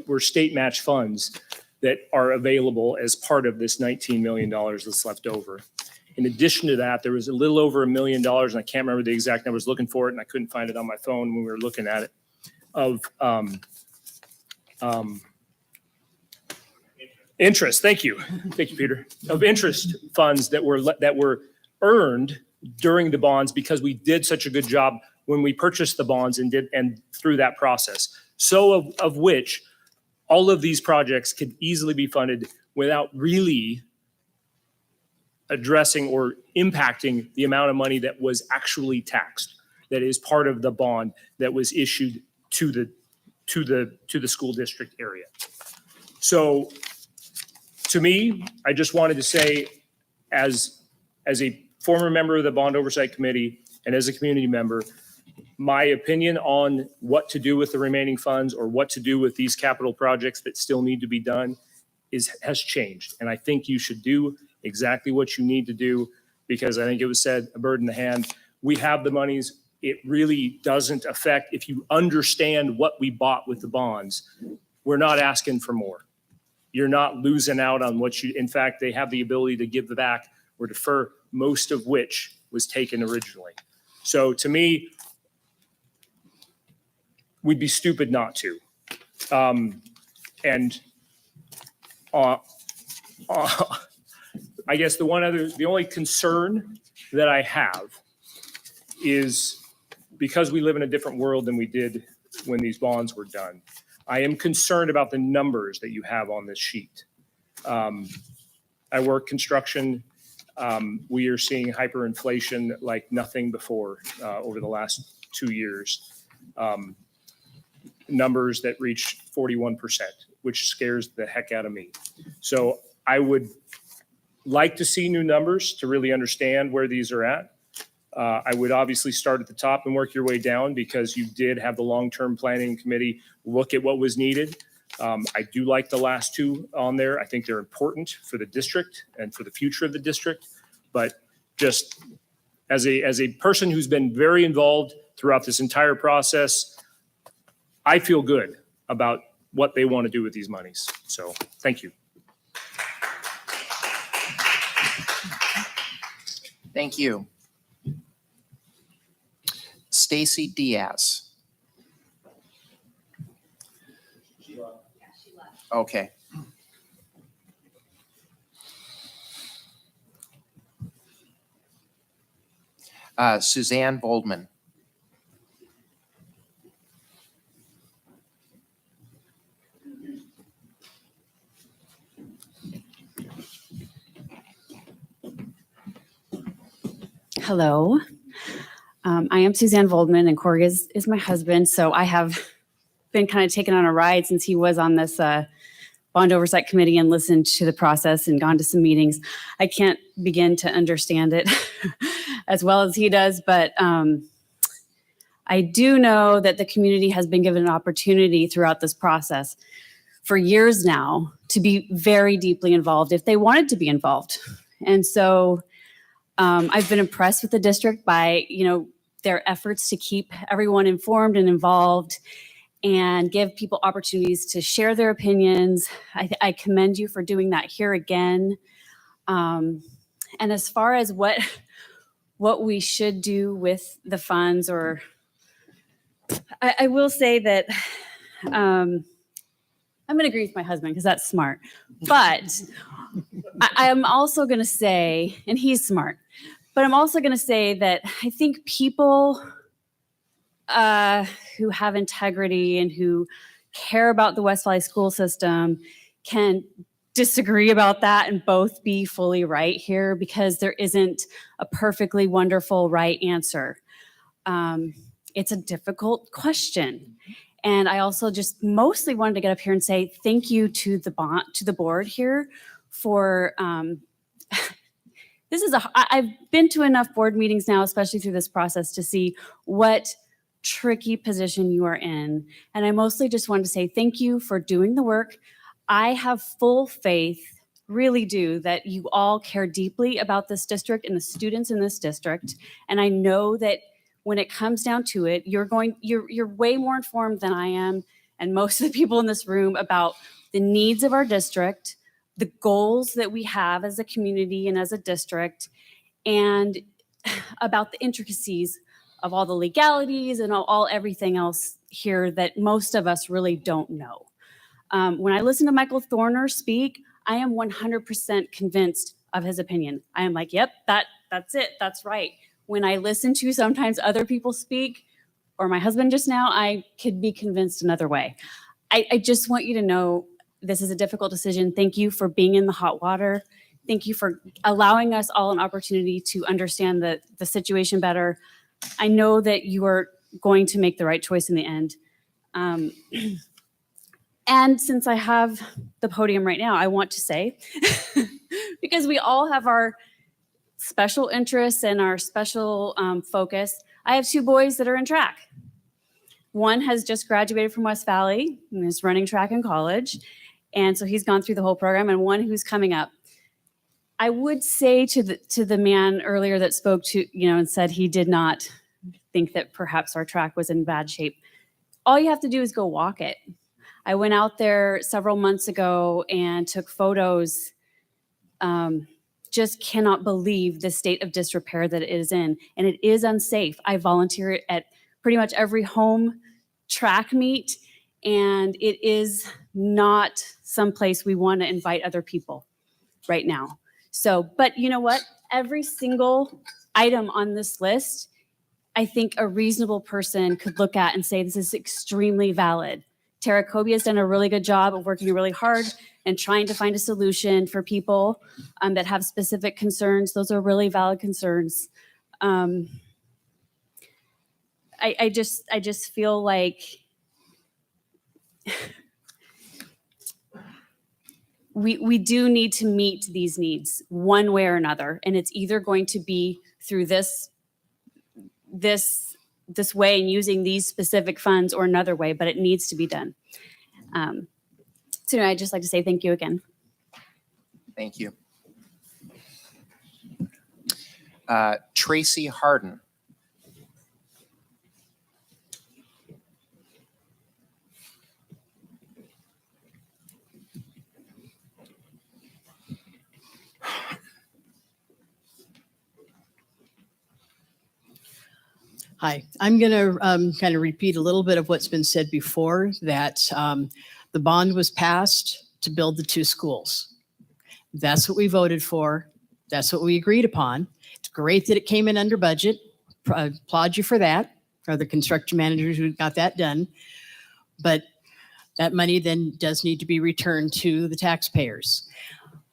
were state match funds that are available as part of this $19 million that's left over. In addition to that, there was a little over $1 million, and I can't remember the exact number. I was looking for it, and I couldn't find it on my phone when we were looking at it, of interest. Thank you. Thank you, Peter. Of interest funds that were earned during the bonds because we did such a good job when we purchased the bonds and through that process. So of which all of these projects could easily be funded without really addressing or impacting the amount of money that was actually taxed, that is part of the bond that was issued to the school district area. So to me, I just wanted to say, as a former member of the Bond Oversight Committee and as a community member, my opinion on what to do with the remaining funds or what to do with these capital projects that still need to be done has changed. And I think you should do exactly what you need to do, because I think it was said, a bird in the hand. We have the monies. It really doesn't affect, if you understand what we bought with the bonds, we're not asking for more. You're not losing out on what in fact, they have the ability to give back or defer, most of which was taken originally. So to me, we'd be stupid not to. I guess the only concern that I have is because we live in a different world than we did when these bonds were done. I am concerned about the numbers that you have on this sheet. I work construction. We are seeing hyperinflation like nothing before over the last 2 years. Numbers that reach 41%, which scares the heck out of me. So I would like to see new numbers to really understand where these are at. I would obviously start at the top and work your way down, because you did have the long-term planning committee look at what was needed. I do like the last two on there. I think they're important for the district and for the future of the district. But just as a person who's been very involved throughout this entire process, I feel good about what they want to do with these monies. So thank you. Thank you. Stacy Diaz. Okay. Suzanne Boldman. Hello. I am Suzanne Voldman, and Corey is my husband. So I have been kind of taken on a ride since he was on this Bond Oversight Committee and listened to the process and gone to some meetings. I can't begin to understand it as well as he does, but I do know that the community has been given an opportunity throughout this process for years now to be very deeply involved if they wanted to be involved. And so I've been impressed with the district by, their efforts to keep everyone informed and involved and give people opportunities to share their opinions. I commend you for doing that here again. And as far as what we should do with the funds, or I will say that I'm going to agree with my husband because that's smart. But I am also going to say, and he's smart, but I'm also going to say that I think people who have integrity and who care about the West Valley school system can disagree about that and both be fully right here, because there isn't a perfectly wonderful right answer. It's a difficult question. And I also just mostly wanted to get up here and say thank you to the board here for, I've been to enough board meetings now, especially through this process, to see what tricky position you are in. And I mostly just wanted to say thank you for doing the work. I have full faith, really do, that you all care deeply about this district and the students in this district. And I know that when it comes down to it, you're way more informed than I am and most of the people in this room about the needs of our district, the goals that we have as a community and as a district, and about the intricacies of all the legalities and all everything else here that most of us really don't know. When I listen to Michael Thorner speak, I am 100% convinced of his opinion. I am like, yep, that's it, that's right. When I listen to sometimes other people speak, or my husband just now, I could be convinced another way. I just want you to know this is a difficult decision. Thank you for being in the hot water. Thank you for allowing us all an opportunity to understand the situation better. I know that you are going to make the right choice in the end. And since I have the podium right now, I want to say, because we all have our special interests and our special focus, I have two boys that are in track. One has just graduated from West Valley and is running track in college. And so he's gone through the whole program, and one who's coming up. I would say to the man earlier that spoke to, and said he did not think that perhaps our track was in bad shape. All you have to do is go walk it. I went out there several months ago and took photos. Just cannot believe the state of disrepair that it is in, and it is unsafe. I volunteer at pretty much every home track meet, and it is not someplace we want to invite other people right now. So, but you know what? Every single item on this list, I think a reasonable person could look at and say, this is extremely valid. Tara Kobe has done a really good job of working really hard and trying to find a solution for people that have specific concerns. Those are really valid concerns. I just feel like we do need to meet these needs one way or another, and it's either going to be through this way and using these specific funds, or another way, but it needs to be done. So I'd just like to say thank you again. Thank you. Tracy Harden. Hi, I'm going to kind of repeat a little bit of what's been said before, that the bond was passed to build the two schools. That's what we voted for. That's what we agreed upon. It's great that it came in under budget. Applaud you for that, or the construction managers who got that done. But that money then does need to be returned to the taxpayers.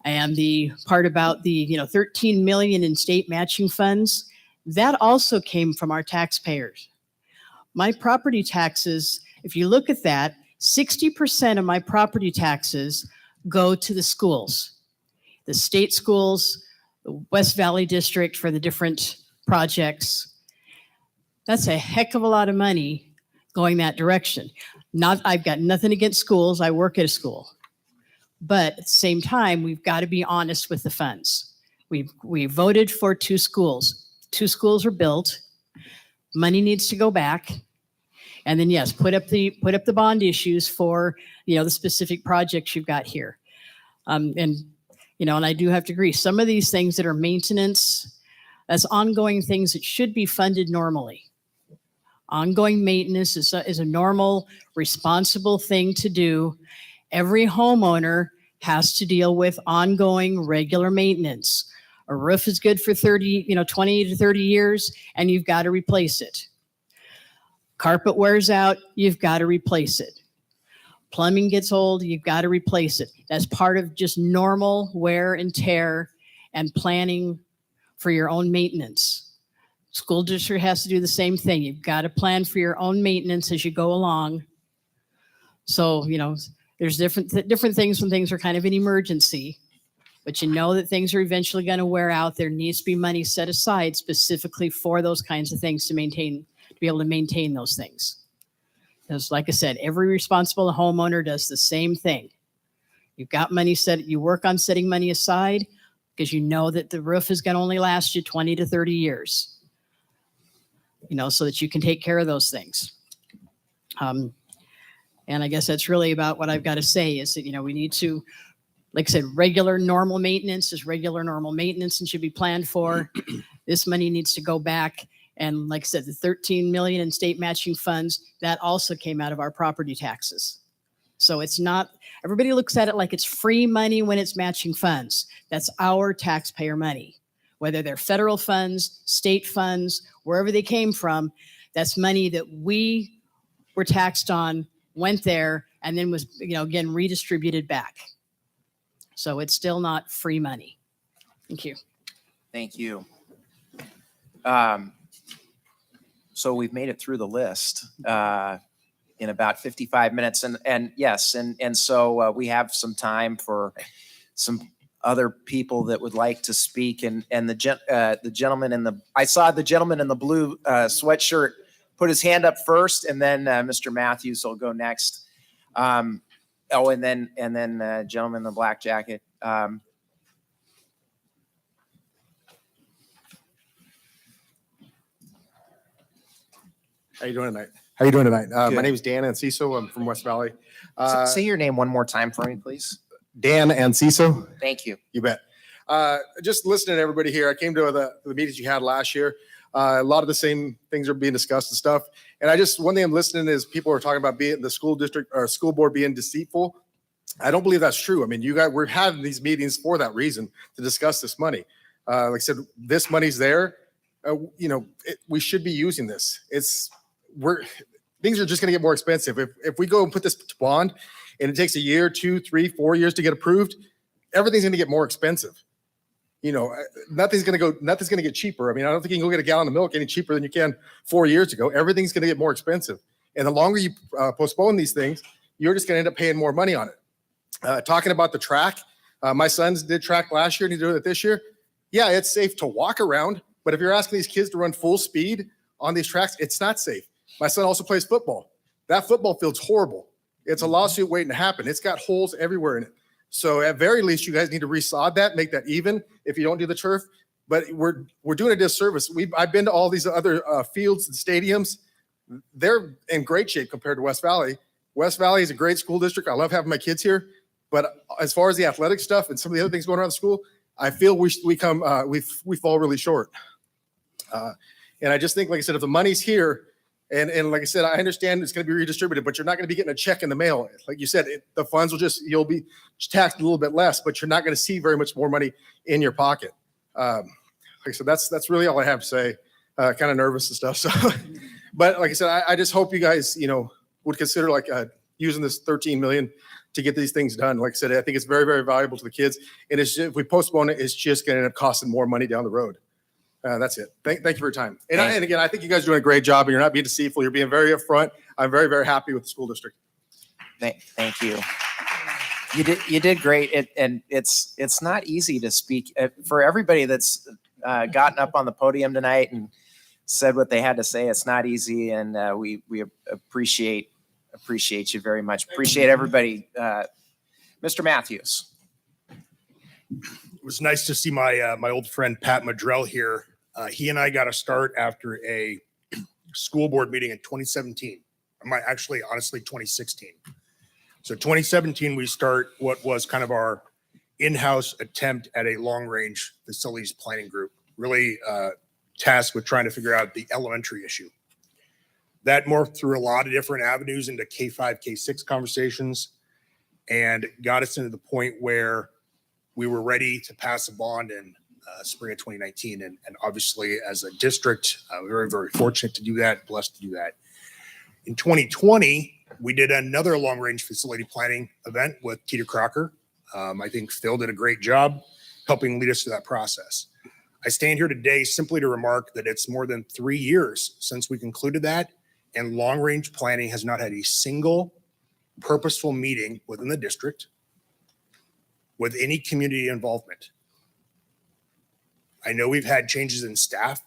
And the part about the 13 million in state matching funds, that also came from our taxpayers. My property taxes, if you look at that, 60% of my property taxes go to the schools, the state schools, the West Valley District for the different projects. That's a heck of a lot of money going that direction. I've got nothing against schools. I work at a school. But at the same time, we've got to be honest with the funds. We voted for two schools. Two schools are built. Money needs to go back. And then yes, put up the bond issues for the specific projects you've got here. And I do have to agree, some of these things that are maintenance, that's ongoing things that should be funded normally. Ongoing maintenance is a normal, responsible thing to do. Every homeowner has to deal with ongoing, regular maintenance. A roof is good for 20 to 30 years, and you've got to replace it. Carpet wears out, you've got to replace it. Plumbing gets old, you've got to replace it. That's part of just normal wear and tear and planning for your own maintenance. School district has to do the same thing. You've got to plan for your own maintenance as you go along. So, there's different things when things are kind of an emergency, but you know that things are eventually going to wear out. There needs to be money set aside specifically for those kinds of things to be able to maintain those things. Because like I said, every responsible homeowner does the same thing. You've got money set, you work on setting money aside because you know that the roof is going to only last you 20 to 30 years, so that you can take care of those things. And I guess that's really about what I've got to say is that, we need to, like I said, regular normal maintenance is regular normal maintenance and should be planned for. This money needs to go back. And like I said, the 13 million in state matching funds, that also came out of our property taxes. So it's not, everybody looks at it like it's free money when it's matching funds. That's our taxpayer money, whether they're federal funds, state funds, wherever they came from. That's money that we were taxed on, went there, and then was, again, redistributed back. So it's still not free money. Thank you. Thank you. So we've made it through the list in about 55 minutes. And yes, and so we have some time for some other people that would like to speak. And the gentleman I saw the gentleman in the blue sweatshirt put his hand up first, and then Mr. Matthews will go next. And then gentleman in the black jacket. How you doing tonight? My name is Dan Anciso. I'm from West Valley. Say your name one more time for me, please. Dan Anciso. Thank you. You bet. Just listening to everybody here. I came to the meetings you had last year. A lot of the same things are being discussed and stuff. And one thing I'm listening is people are talking about being the school district or school board being deceitful. I don't believe that's true. I mean, we're having these meetings for that reason, to discuss this money. Like I said, this money's there. We should be using this. Things are just going to get more expensive. If we go and put this to bond and it takes a year, 2, 3, 4 years to get approved, everything's going to get more expensive. Nothing's going to get cheaper. I mean, I don't think you can go get a gallon of milk any cheaper than you can 4 years ago. Everything's going to get more expensive. And the longer you postpone these things, you're just going to end up paying more money on it. Talking about the track, my sons did track last year and he did it this year. Yeah, it's safe to walk around, but if you're asking these kids to run full speed on these tracks, it's not safe. My son also plays football. That football field's horrible. It's a lawsuit waiting to happen. It's got holes everywhere in it. So at very least, you guys need to resod that, make that even if you don't do the turf. But we're doing a disservice. I've been to all these other fields and stadiums. They're in great shape compared to West Valley. West Valley is a great school district. I love having my kids here. But as far as the athletic stuff and some of the other things going around the school, I feel we fall really short. And I just think, like I said, if the money's here, and like I said, I understand it's going to be redistributed, but you're not going to be getting a check in the mail. Like you said, the funds you'll be taxed a little bit less, but you're not going to see very much more money in your pocket. Like I said, that's really all I have to say. Kind of nervous and stuff. So, but like I said, I just hope you guys, would consider using this 13 million to get these things done. Like I said, I think it's very, very valuable to the kids. And if we postpone it, it's just going to end up costing more money down the road. That's it. Thank you for your time. And again, I think you guys are doing a great job, and you're not being deceitful. You're being very upfront. I'm very, very happy with the school district. Thank you. You did great. And it's not easy to speak for everybody that's gotten up on the podium tonight and said what they had to say. It's not easy. And we appreciate you very much. Appreciate everybody. Mr. Matthews. It was nice to see my old friend Pat Madrell here. He and I got a start after a school board meeting in 2017. Honestly, 2016. So 2017, we start what was kind of our in-house attempt at a long-range facilities planning group, really tasked with trying to figure out the elementary issue. That morphed through a lot of different avenues into K5, K6 conversations, and got us into the point where we were ready to pass a bond in spring of 2019. And obviously, as a district, we're very, very fortunate to do that, blessed to do that. In 2020, we did another long-range facility planning event with Teeter Crocker. I think Phil did a great job helping lead us through that process. I stand here today simply to remark that it's more than 3 years since we concluded that, and long-range planning has not had a single purposeful meeting within the district with any community involvement. I know we've had changes in staff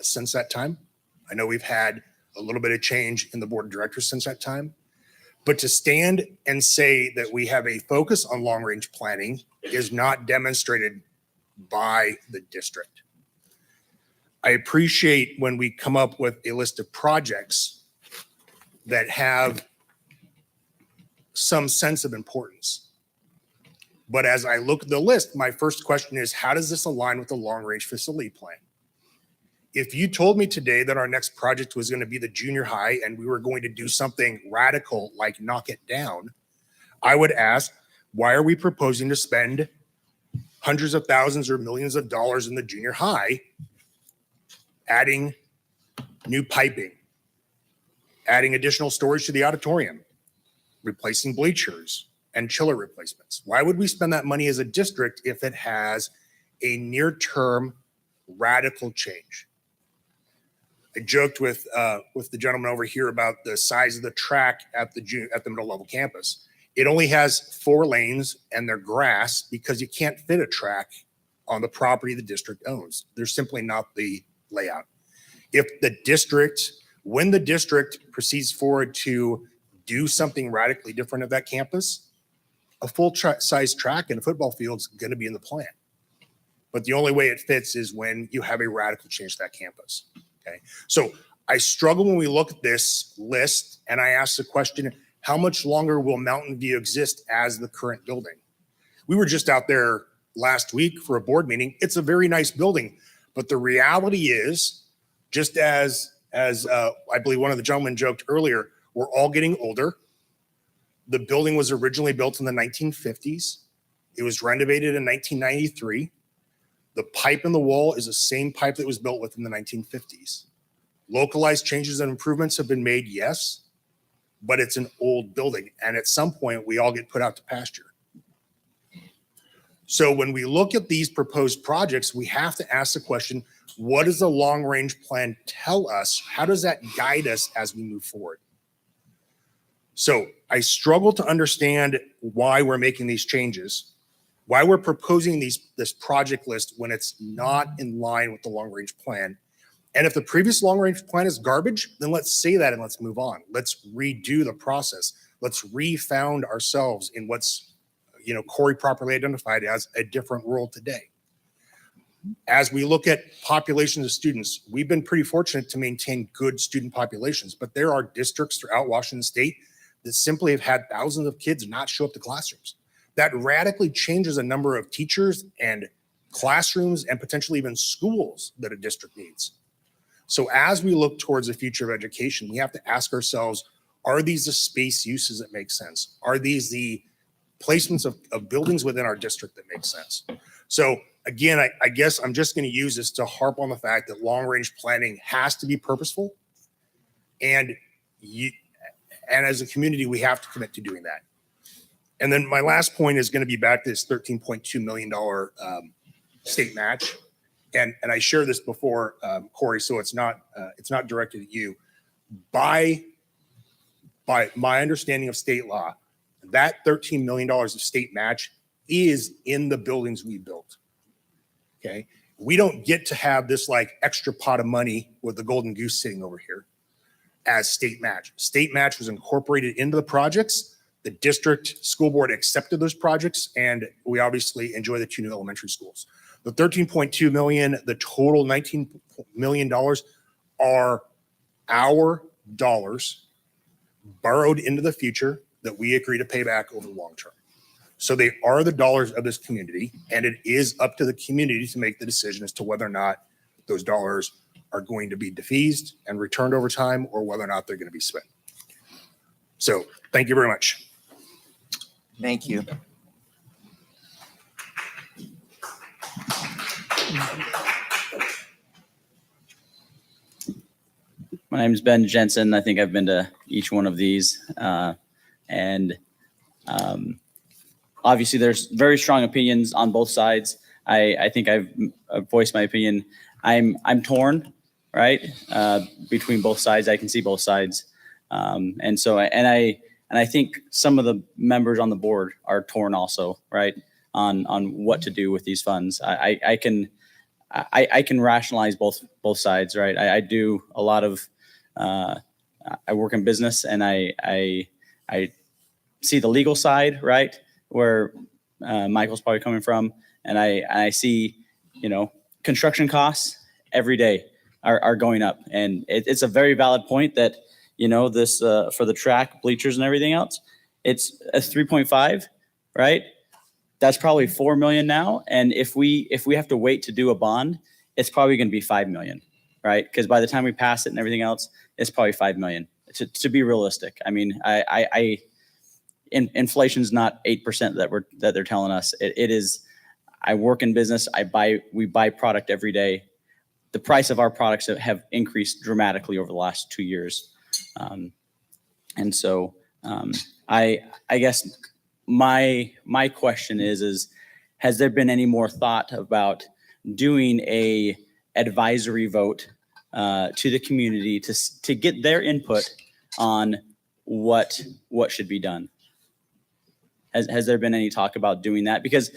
since that time. I know we've had a little bit of change in the board of directors since that time. But to stand and say that we have a focus on long-range planning is not demonstrated by the district. I appreciate when we come up with a list of projects that have some sense of importance. But as I look at the list, my first question is, how does this align with the long-range facility plan? If you told me today that our next project was going to be the junior high and we were going to do something radical like knock it down, I would ask, why are we proposing to spend hundreds of thousands or millions of dollars in the junior high, adding new piping, adding additional storage to the auditorium, replacing bleachers and chiller replacements? Why would we spend that money as a district if it has a near-term radical change? I joked with the gentleman over here about the size of the track at the middle level campus. It only has 4 lanes and they're grass because you can't fit a track on the property the district owns. There's simply not the layout. When the district proceeds forward to do something radically different at that campus, a full-size track and a football field is going to be in the plan. But the only way it fits is when you have a radical change to that campus. Okay, so I struggle when we look at this list and I ask the question, how much longer will Mountain View exist as the current building? We were just out there last week for a board meeting. It's a very nice building, but the reality is, just as I believe one of the gentlemen joked earlier, we're all getting older. The building was originally built in the 1950s. It was renovated in 1993. The pipe in the wall is the same pipe that was built within the 1950s. Localized changes and improvements have been made, yes, but it's an old building. And at some point, we all get put out to pasture. So when we look at these proposed projects, we have to ask the question, what does the long-range plan tell us? How does that guide us as we move forward? So I struggle to understand why we're making these changes, why we're proposing this project list when it's not in line with the long-range plan. And if the previous long-range plan is garbage, then let's say that and let's move on. Let's redo the process. Let's refound ourselves in what's, Corey properly identified as a different world today. As we look at populations of students, we've been pretty fortunate to maintain good student populations, but there are districts throughout Washington State that simply have had thousands of kids not show up to classrooms. That radically changes a number of teachers and classrooms and potentially even schools that a district needs. So as we look towards the future of education, we have to ask ourselves, are these the space uses that make sense? Are these the placements of buildings within our district that make sense? So again, I guess I'm just going to use this to harp on the fact that long-range planning has to be purposeful. And as a community, we have to commit to doing that. And then my last point is going to be back to this $13.2 million state match. And I shared this before, Corey, so it's not directed at you. By my understanding of state law, that $13 million of state match is in the buildings we built. Okay. We don't get to have this like extra pot of money with the golden goose sitting over here as state match. State match was incorporated into the projects. The district school board accepted those projects, and we obviously enjoy the 2 new elementary schools. The $13.2 million, the total $19 million are our dollars borrowed into the future that we agree to pay back over the long term. So they are the dollars of this community, and it is up to the community to make the decision as to whether or not those dollars are going to be defeased and returned over time, or whether or not they're going to be spent. So thank you very much. Thank you. My name is Ben Jensen. I think I've been to each one of these. Obviously, there's very strong opinions on both sides. I think I've voiced my opinion. I'm torn, right, between both sides. I can see both sides, and And I think some of the members on the board are torn also, right, on what to do with these funds. I can rationalize both sides, right? I do a lot of I work in business, and I see the legal side, right, where Michael's probably coming from, and I see, construction costs every day are going up, and it's a very valid point that this for the track, bleachers, and everything else, it's a 3.5, right? That's probably 4 million now, and if we have to wait to do a bond, it's probably going to be 5 million, right? Because by the time we pass it and everything else, it's probably 5 million. To be realistic, I mean, inflation's not 8% that they're telling us. It is. I work in business. We buy product every day. The price of our products have increased dramatically over the last 2 years, and so I guess my question is has there been any more thought about doing a advisory vote to the community to get their input on what should be done? Has there been any talk about doing that? Because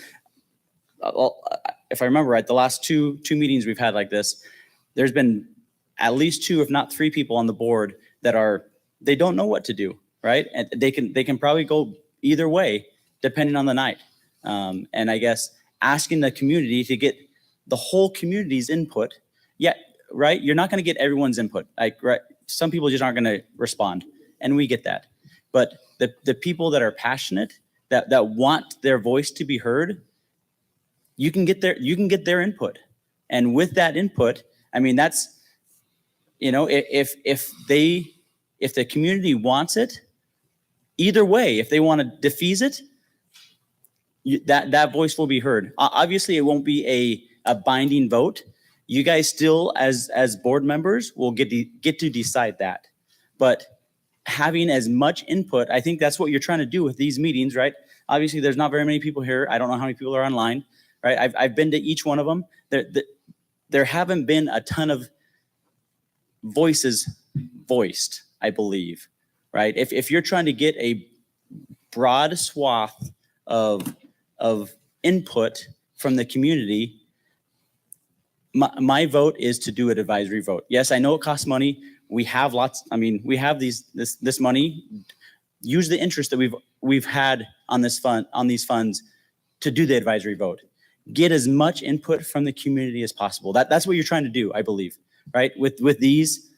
if I remember right, the last two meetings we've had like this, there's been at least 2, if not 3 people on the board that they don't know what to do, right? And they can probably go either way depending on the night. And I guess asking the community to get the whole community's input, right? You're not going to get everyone's input. Right? Some people just aren't going to respond, and we get that. But the people that are passionate, that want their voice to be heard, you can get their input. And with that input, I mean, that's, if the community wants it, either way, if they want to defease it, that voice will be heard. Obviously, it won't be a binding vote. You guys still, as board members, will get to decide that. But having as much input, I think that's what you're trying to do with these meetings, right? Obviously, there's not very many people here. I don't know how many people are online, right? I've been to each one of them. There haven't been a ton of voices voiced, I believe, right? If you're trying to get a broad swath of input from the community, my vote is to do an advisory vote. Yes, I know it costs money. We have we have this money. Use the interest that we've had on these funds to do the advisory vote. Get as much input from the community as possible. That's what you're trying to do, I believe, right? With these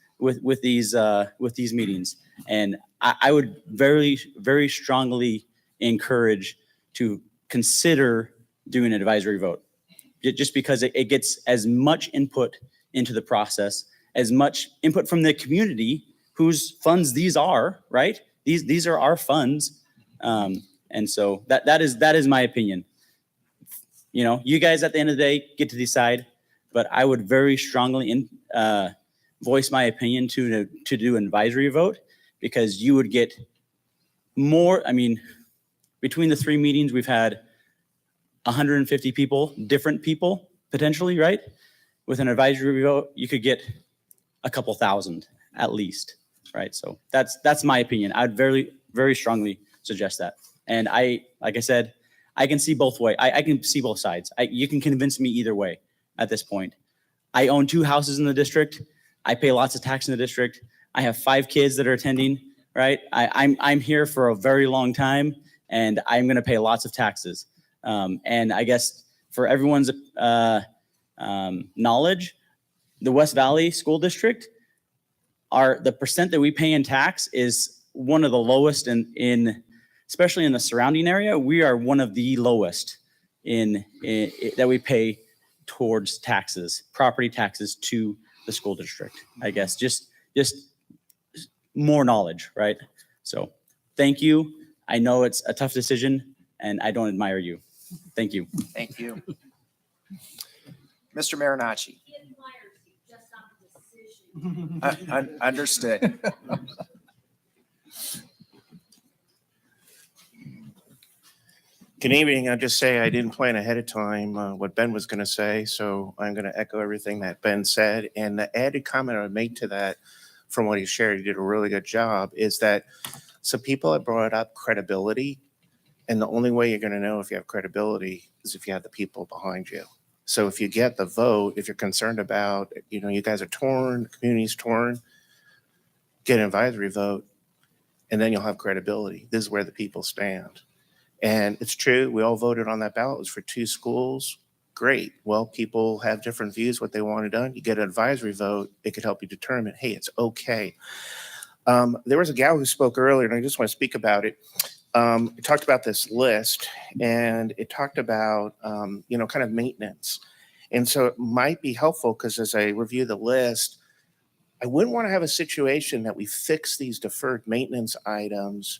meetings. And I would very, very strongly encourage to consider doing an advisory vote, just because it gets as much input into the process, as much input from the community whose funds these are, right? These are our funds. And so that is my opinion. You guys at the end of the day get to decide, but I would very strongly voice my opinion to do an advisory vote, because you would get more. I mean, between the 3 meetings, we've had 150 people, different people potentially, right? With an advisory vote, you could get a couple thousand at least, right? So that's my opinion. I'd very, very strongly suggest that. And like I said, I can see both ways. I can see both sides. You can convince me either way at this point. I own 2 houses in the district. I pay lots of tax in the district. I have 5 kids that are attending, right? I'm here for a very long time, and I'm going to pay lots of taxes. And I guess for everyone's knowledge, the West Valley School District, the percent that we pay in tax is one of the lowest in especially in the surrounding area. We are one of the lowest in that we pay towards taxes, property taxes to the school district. I guess just more knowledge, right? So thank you. I know it's a tough decision, and I don't admire you. Thank you. Thank you. Mr. Marinacci. Understood. Good evening. I'll just say I didn't plan ahead of time what Ben was going to say, so I'm going to echo everything that Ben said. And the added comment I would make to that, from what he shared, he did a really good job, is that So people have brought up credibility. And the only way you're going to know if you have credibility is if you have the people behind you. So if you get the vote, if you're concerned about, you guys are torn, the community's torn, get an advisory vote, and then you'll have credibility. This is where the people stand. And it's true, we all voted on that ballot. It was for 2 schools. Great. Well, people have different views, what they wanted done. You get an advisory vote, it could help you determine, hey, it's okay. There was a gal who spoke earlier, and I just want to speak about it. It talked about this list, and it talked about, kind of maintenance. And so it might be helpful because as I review the list, I wouldn't want to have a situation that we fix these deferred maintenance items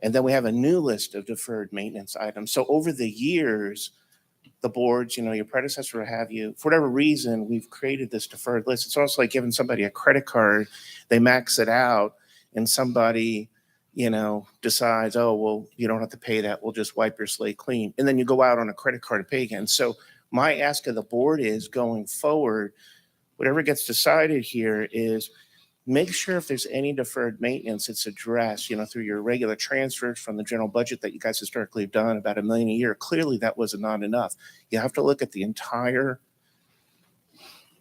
and then we have a new list of deferred maintenance items. So over the years, the boards, your predecessor will have you, for whatever reason, we've created this deferred list. It's almost like giving somebody a credit card, they max it out and somebody, decides, oh, well, you don't have to pay that. We'll just wipe your slate clean. And then you go out on a credit card to pay again. So my ask of the board is going forward, whatever gets decided here is make sure if there's any deferred maintenance, it's addressed, through your regular transfers from the general budget that you guys historically have done, about $1 million a year. Clearly, that was not enough. You have to look at the entire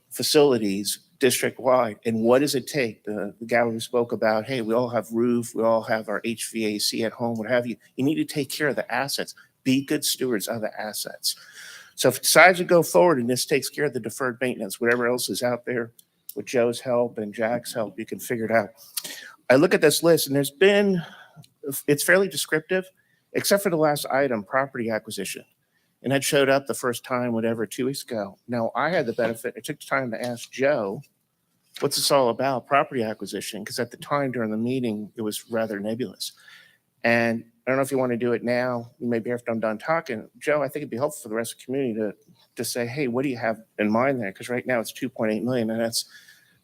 facilities district-wide, and what does it take? The guy who spoke about, hey, we all have roof, we all have our HVAC at home, what have you. You need to take care of the assets. Be good stewards of the assets. So if it decides to go forward and this takes care of the deferred maintenance, whatever else is out there, with Joe's help and Jack's help, you can figure it out. I look at this list and it's fairly descriptive, except for the last item, property acquisition. And that showed up the first time, 2 weeks ago. Now I had the benefit, I took the time to ask Joe, what's this all about, property acquisition? Because at the time during the meeting, it was rather nebulous. And I don't know if you want to do it now, maybe after I'm done talking. Joe, I think it'd be helpful for the rest of the community to say, hey, what do you have in mind there? Because right now it's 2.8 million, and that's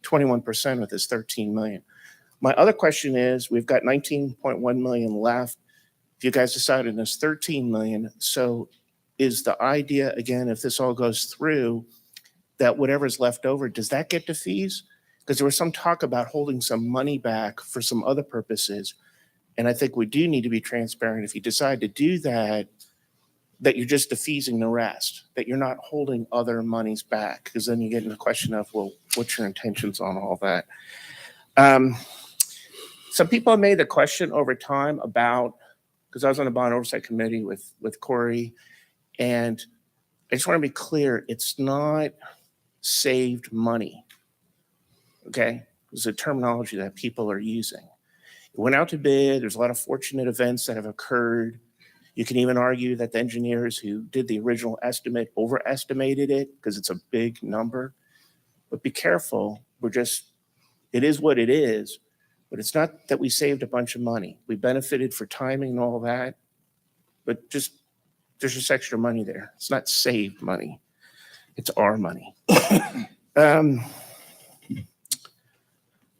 21% with this 13 million. My other question is, we've got 19.1 million left. If you guys decided this 13 million, so is the idea, again, if this all goes through, that whatever's left over, does that get to fees? Because there was some talk about holding some money back for some other purposes. And I think we do need to be transparent. If you decide to do that, that you're just defeasing the rest, that you're not holding other monies back, because then you get into the question of, well, what's your intentions on all that? Some people have made the question over time about, because I was on the bond oversight committee with Corey, and I just want to be clear, it's not saved money, okay? It's a terminology that people are using. It went out to bid. There's a lot of fortunate events that have occurred. You can even argue that the engineers who did the original estimate overestimated it because it's a big number. But be careful. It is what it is. But it's not that we saved a bunch of money. We benefited for timing and all that. But there's just extra money there. It's not saved money. It's our money.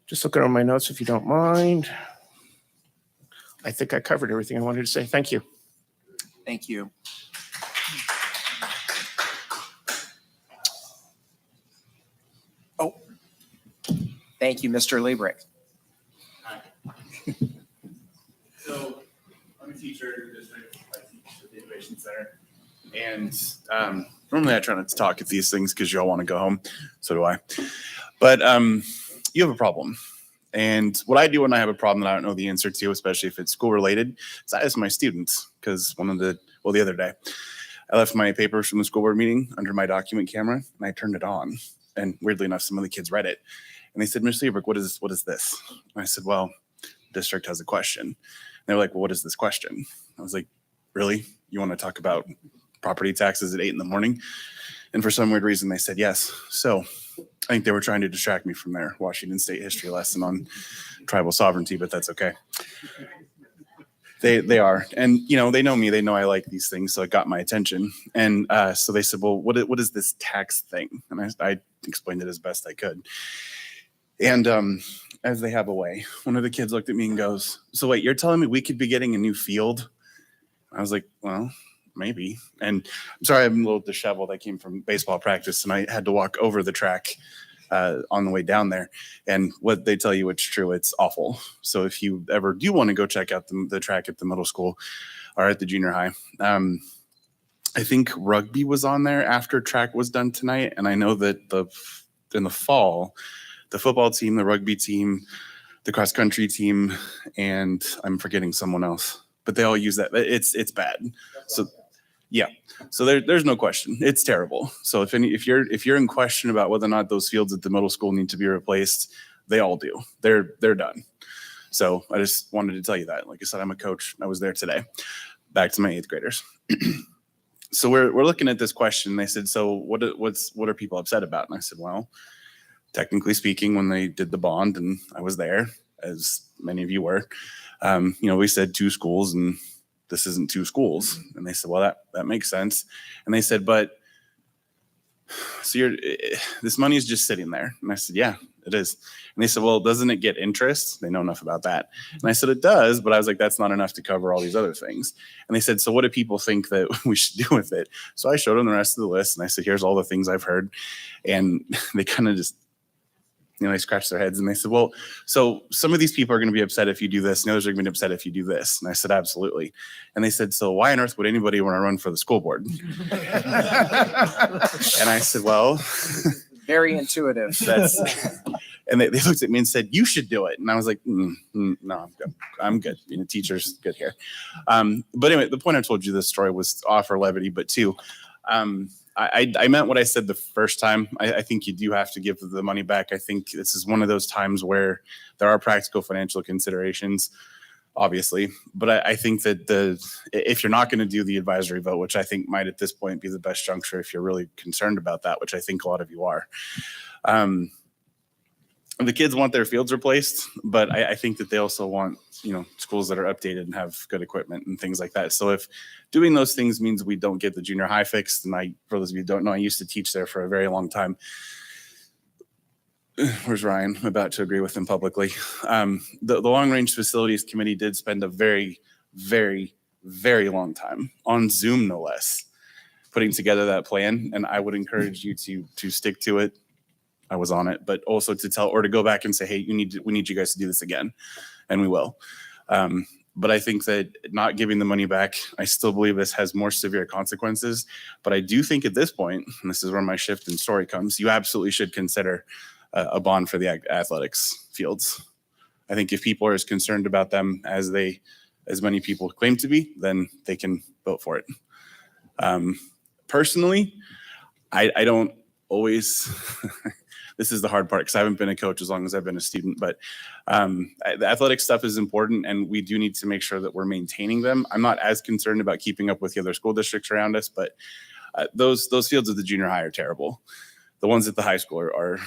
Just looking on my notes, if you don't mind. I think I covered everything I wanted to say. Thank you. Thank you. Oh, thank you, Mr. Liebrick. So I'm a teacher in the district. I teach at the Innovation Center. And normally I try not to talk at these things because you all want to go home. So do I. But you have a problem. And what I do when I have a problem that I don't know the answer to, especially if it's school related, is I ask my students. Because the other day, I left my papers from the school board meeting under my document camera and I turned it on. And weirdly enough, some of the kids read it. And they said, Mr. Liebrick, what is this? And I said, well, the district has a question. And they were like, well, what is this question? I was like, really? You want to talk about property taxes at 8 a.m? And for some weird reason, they said yes. So I think they were trying to distract me from their Washington State history lesson on tribal sovereignty, but that's okay. They are. And, they know me. They know I like these things. So it got my attention. And so they said, well, what is this tax thing? And I explained it as best I could. And as they have a way, one of the kids looked at me and goes, so wait, you're telling me we could be getting a new field? I was like, well, maybe. And I'm sorry, I'm a little disheveled. I came from baseball practice and I had to walk over the track on the way down there. And what they tell you, it's true. It's awful. So if you ever do want to go check out the track at the middle school or at the junior high, I think rugby was on there after track was done tonight. And I know that in the fall, the football team, the rugby team, the cross country team, and I'm forgetting someone else, but they all use that. It's bad. So yeah. So there's no question. It's terrible. So if you're in question about whether or not those fields at the middle school need to be replaced, they all do. They're done. So I just wanted to tell you that. Like I said, I'm a coach. I was there today. Back to my 8th graders. So we're looking at this question. They said, so what are people upset about? And I said, well, technically speaking, when they did the bond and I was there, as many of you were, we said 2 schools and this isn't 2 schools. And they said, well, that makes sense. And they said, but so this money is just sitting there. And I said, yeah, it is. And they said, well, doesn't it get interest? They know enough about that. And I said, it does. But I was like, that's not enough to cover all these other things. And they said, so what do people think that we should do with it? So I showed them the rest of the list and I said, here's all the things I've heard. And they kind of just, they scratched their heads and they said, well, so some of these people are going to be upset if you do this and others are going to be upset if you do this. And I said, absolutely. And they said, so why on earth would anybody want to run for the school board? And I said, well, Very intuitive. and they looked at me and said, you should do it. And I was like, no, I'm good. I'm good. Being a teacher's good here. But anyway, the point I told you this story was to offer levity, but 2, I meant what I said the first time. I think you do have to give the money back. I think this is one of those times where there are practical financial considerations, obviously. But I think that if you're not going to do the advisory vote, which I think might at this point be the best juncture if you're really concerned about that, which I think a lot of you are. The kids want their fields replaced, but I think that they also want, schools that are updated and have good equipment and things like that. So if doing those things means we don't get the junior high fixed, and for those of you who don't know, I used to teach there for a very long time. Where's Ryan? I'm about to agree with him publicly. The Long Range Facilities Committee did spend a very, very, very long time on Zoom, no less, putting together that plan. And I would encourage you to stick to it. I was on it, but also to go back and say, hey, we need you guys to do this again. And we will. But I think that not giving the money back, I still believe this has more severe consequences. But I do think at this point, and this is where my shift in story comes, you absolutely should consider a bond for the athletics fields. I think if people are as concerned about them as many people claim to be, then they can vote for it. Personally, I don't always this is the hard part because I haven't been a coach as long as I've been a student, but the athletic stuff is important and we do need to make sure that we're maintaining them. I'm not as concerned about keeping up with the other school districts around us, but those fields at the junior high are terrible. The ones at the high school are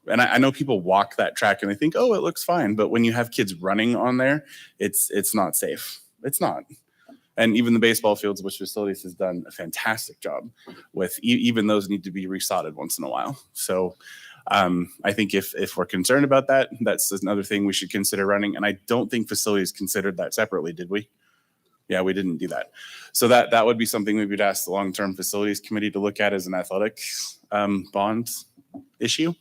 and I know people walk that track and they think, oh, it looks fine. But when you have kids running on there, it's not safe. It's not. And even the baseball fields, which Facilities has done a fantastic job with, even those need to be resodded once in a while. So I think if we're concerned about that, that's another thing we should consider running. And I don't think Facilities considered that separately, did we? Yeah, we didn't do that. So that would be something we would ask the long-term Facilities Committee to look at as an athletic bond issue.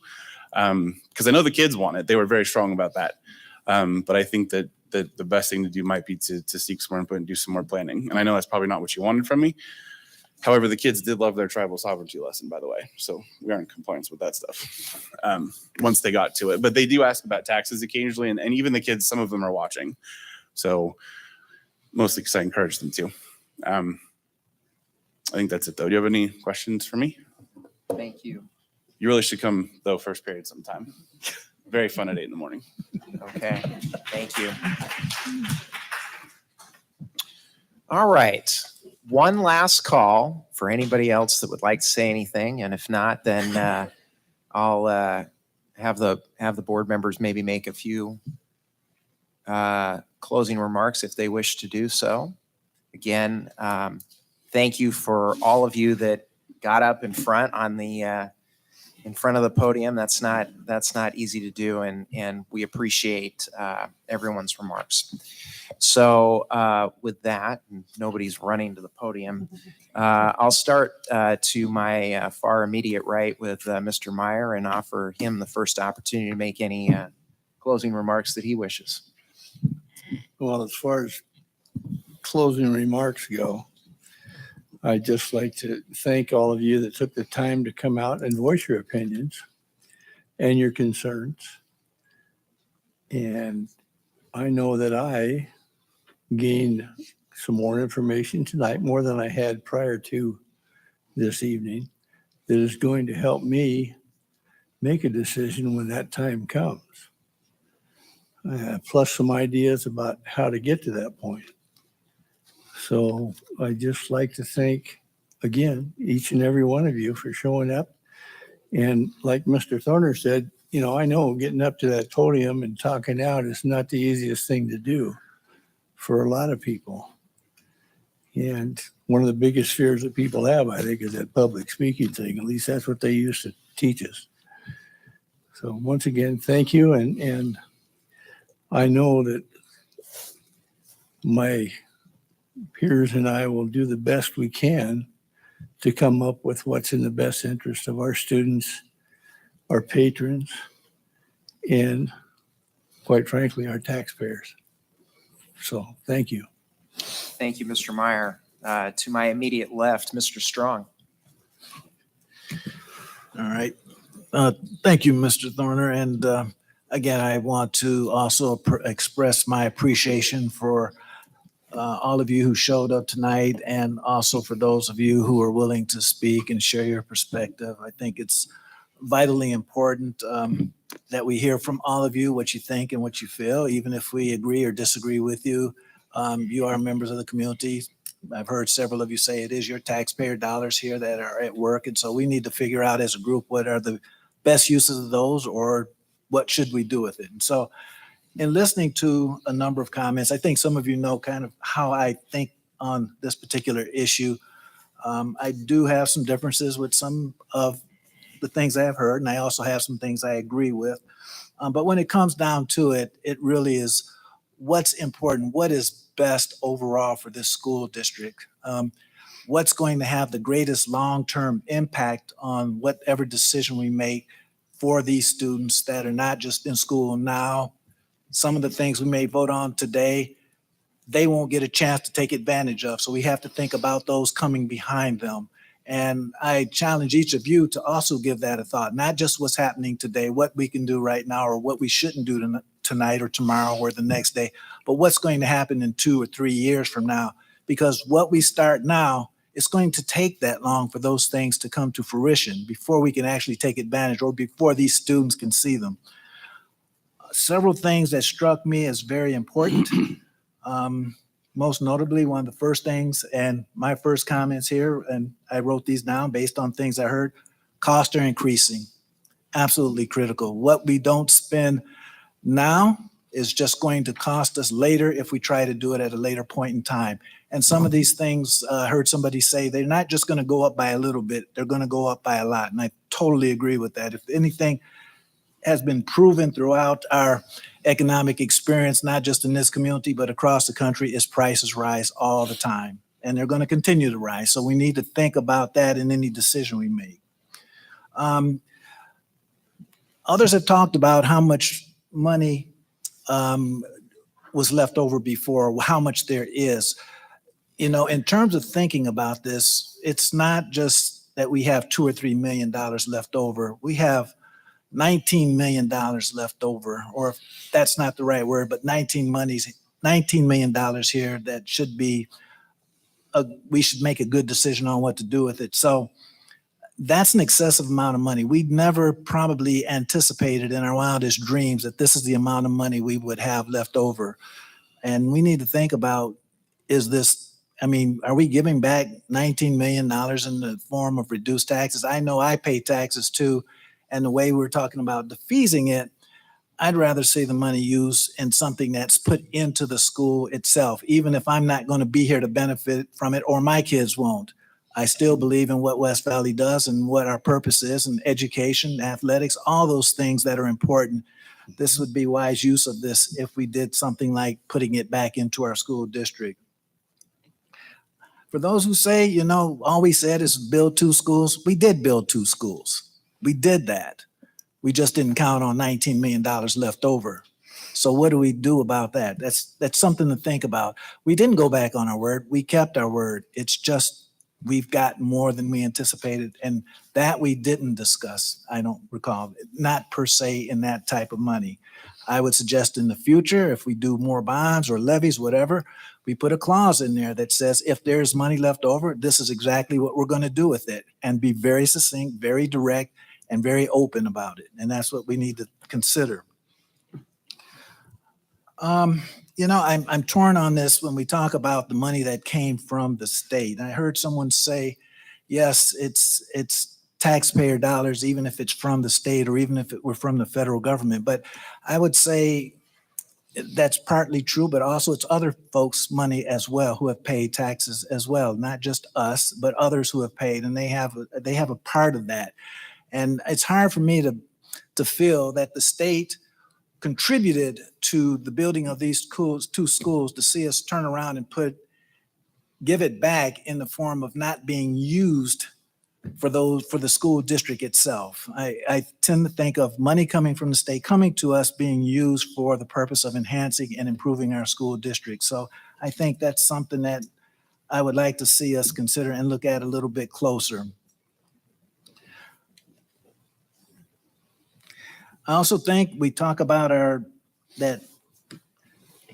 Because I know the kids want it. They were very strong about that. But I think that the best thing to do might be to seek some more input and do some more planning. And I know that's probably not what you wanted from me. However, the kids did love their tribal sovereignty lesson, by the way. So we are in compliance with that stuff once they got to it. But they do ask about taxes occasionally. And even the kids, some of them are watching. So mostly because I encourage them to. I think that's it, though. Do you have any questions for me? Thank you. You really should come, though, first period sometime. Very fun at 8 a.m. Okay, thank you. All right, one last call for anybody else that would like to say anything, and if not, then I'll have the board members maybe make a few closing remarks if they wish to do so. Again, thank you for all of you that got up in front on the in front of the podium. That's not easy to do, and we appreciate everyone's remarks. So with that, nobody's running to the podium. I'll start to my far immediate right with Mr. Meyer and offer him the first opportunity to make any closing remarks that he wishes. Well, as far as closing remarks go, I'd just like to thank all of you that took the time to come out and voice your opinions and your concerns. And I know that I gained some more information tonight, more than I had prior to this evening, that is going to help me make a decision when that time comes. Plus some ideas about how to get to that point. So I'd just like to thank, again, each and every one of you for showing up. And like Mr. Thorner said, you know, I know getting up to that podium and talking out is not the easiest thing to do for a lot of people. And one of the biggest fears that people have, I think, is that public speaking thing. At least that's what they used to teach us. So once again, thank you. And I know that my peers and I will do the best we can to come up with what's in the best interest of our students, our patrons, and quite frankly, our taxpayers. So thank you. Thank you, Mr. Meyer. To my immediate left, Mr. Strong. All right. Thank you, Mr. Thorner. And again, I want to also express my appreciation for all of you who showed up tonight, and also for those of you who are willing to speak and share your perspective. I think it's vitally important that we hear from all of you what you think and what you feel, even if we agree or disagree with you. You are members of the community. I've heard several of you say it is your taxpayer dollars here that are at work. And so we need to figure out as a group what are the best uses of those, or what should we do with it. And so in listening to a number of comments, I think some of you know kind of how I think on this particular issue. I do have some differences with some of the things I have heard, and I also have some things I agree with. But when it comes down to it, it really is what's important, what is best overall for this school district, what's going to have the greatest long-term impact on whatever decision we make for these students that are not just in school now. Some of the things we may vote on today, they won't get a chance to take advantage of. So we have to think about those coming behind them. And I challenge each of you to also give that a thought, not just what's happening today, what we can do right now, or what we shouldn't do tonight or tomorrow or the next day, but what's going to happen in 2 or 3 years from now. Because what we start now, it's going to take that long for those things to come to fruition before we can actually take advantage, or before these students can see them. Several things that struck me as very important. Most notably, one of the first things, and my first comments here, and I wrote these down based on things I heard, costs are increasing. Absolutely critical. What we don't spend now is just going to cost us later if we try to do it at a later point in time. And some of these things, I heard somebody say, they're not just going to go up by a little bit, they're going to go up by a lot. And I totally agree with that. If anything has been proven throughout our economic experience, not just in this community, but across the country, is prices rise all the time. And they're going to continue to rise. So we need to think about that in any decision we make. Others have talked about how much money was left over before, how much there is. You know, in terms of thinking about this, it's not just that we have $2 or $3 million left over. We have $19 million left over, or if that's not the right word, but $19 million here that should be, we should make a good decision on what to do with it. So that's an excessive amount of money. We'd never probably anticipated in our wildest dreams that this is the amount of money we would have left over. And we need to think about, is this, I mean, are we giving back $19 million in the form of reduced taxes? I know I pay taxes too. And the way we're talking about defeasing it, I'd rather see the money used in something that's put into the school itself, even if I'm not going to be here to benefit from it, or my kids won't. I still believe in what West Valley does and what our purpose is, and education, athletics, all those things that are important. this would be wise use of this if we did something like putting it back into our school district. For those who say, you know, all we said is build 2 schools, we did build 2 schools. We did that. We just didn't count on $19 million left over. So what do we do about that? That's something to think about. We didn't go back on our word. We kept our word. It's just we've got more than we anticipated, and that we didn't discuss. I don't recall, not per se in that type of money. I would suggest in the future, if we do more bonds or levies, whatever, we put a clause in there that says if there's money left over, this is exactly what we're going to do with it, and be very succinct, very direct, and very open about it. And that's what we need to consider. You know, I'm torn on this when we talk about the money that came from the state. I heard someone say, yes, it's taxpayer dollars, even if it's from the state or even if it were from the federal government. But I would say that's partly true, but also it's other folks' money as well who have paid taxes as well, not just us, but others who have paid, and they have a part of that. And it's hard for me to feel that the state contributed to the building of these 2 schools to see us turn around and give it back in the form of not being used for the school district itself. I tend to think of money coming from the state coming to us being used for the purpose of enhancing and improving our school district. So I think that's something that I would like to see us consider and look at a little bit closer. I also think we talk about that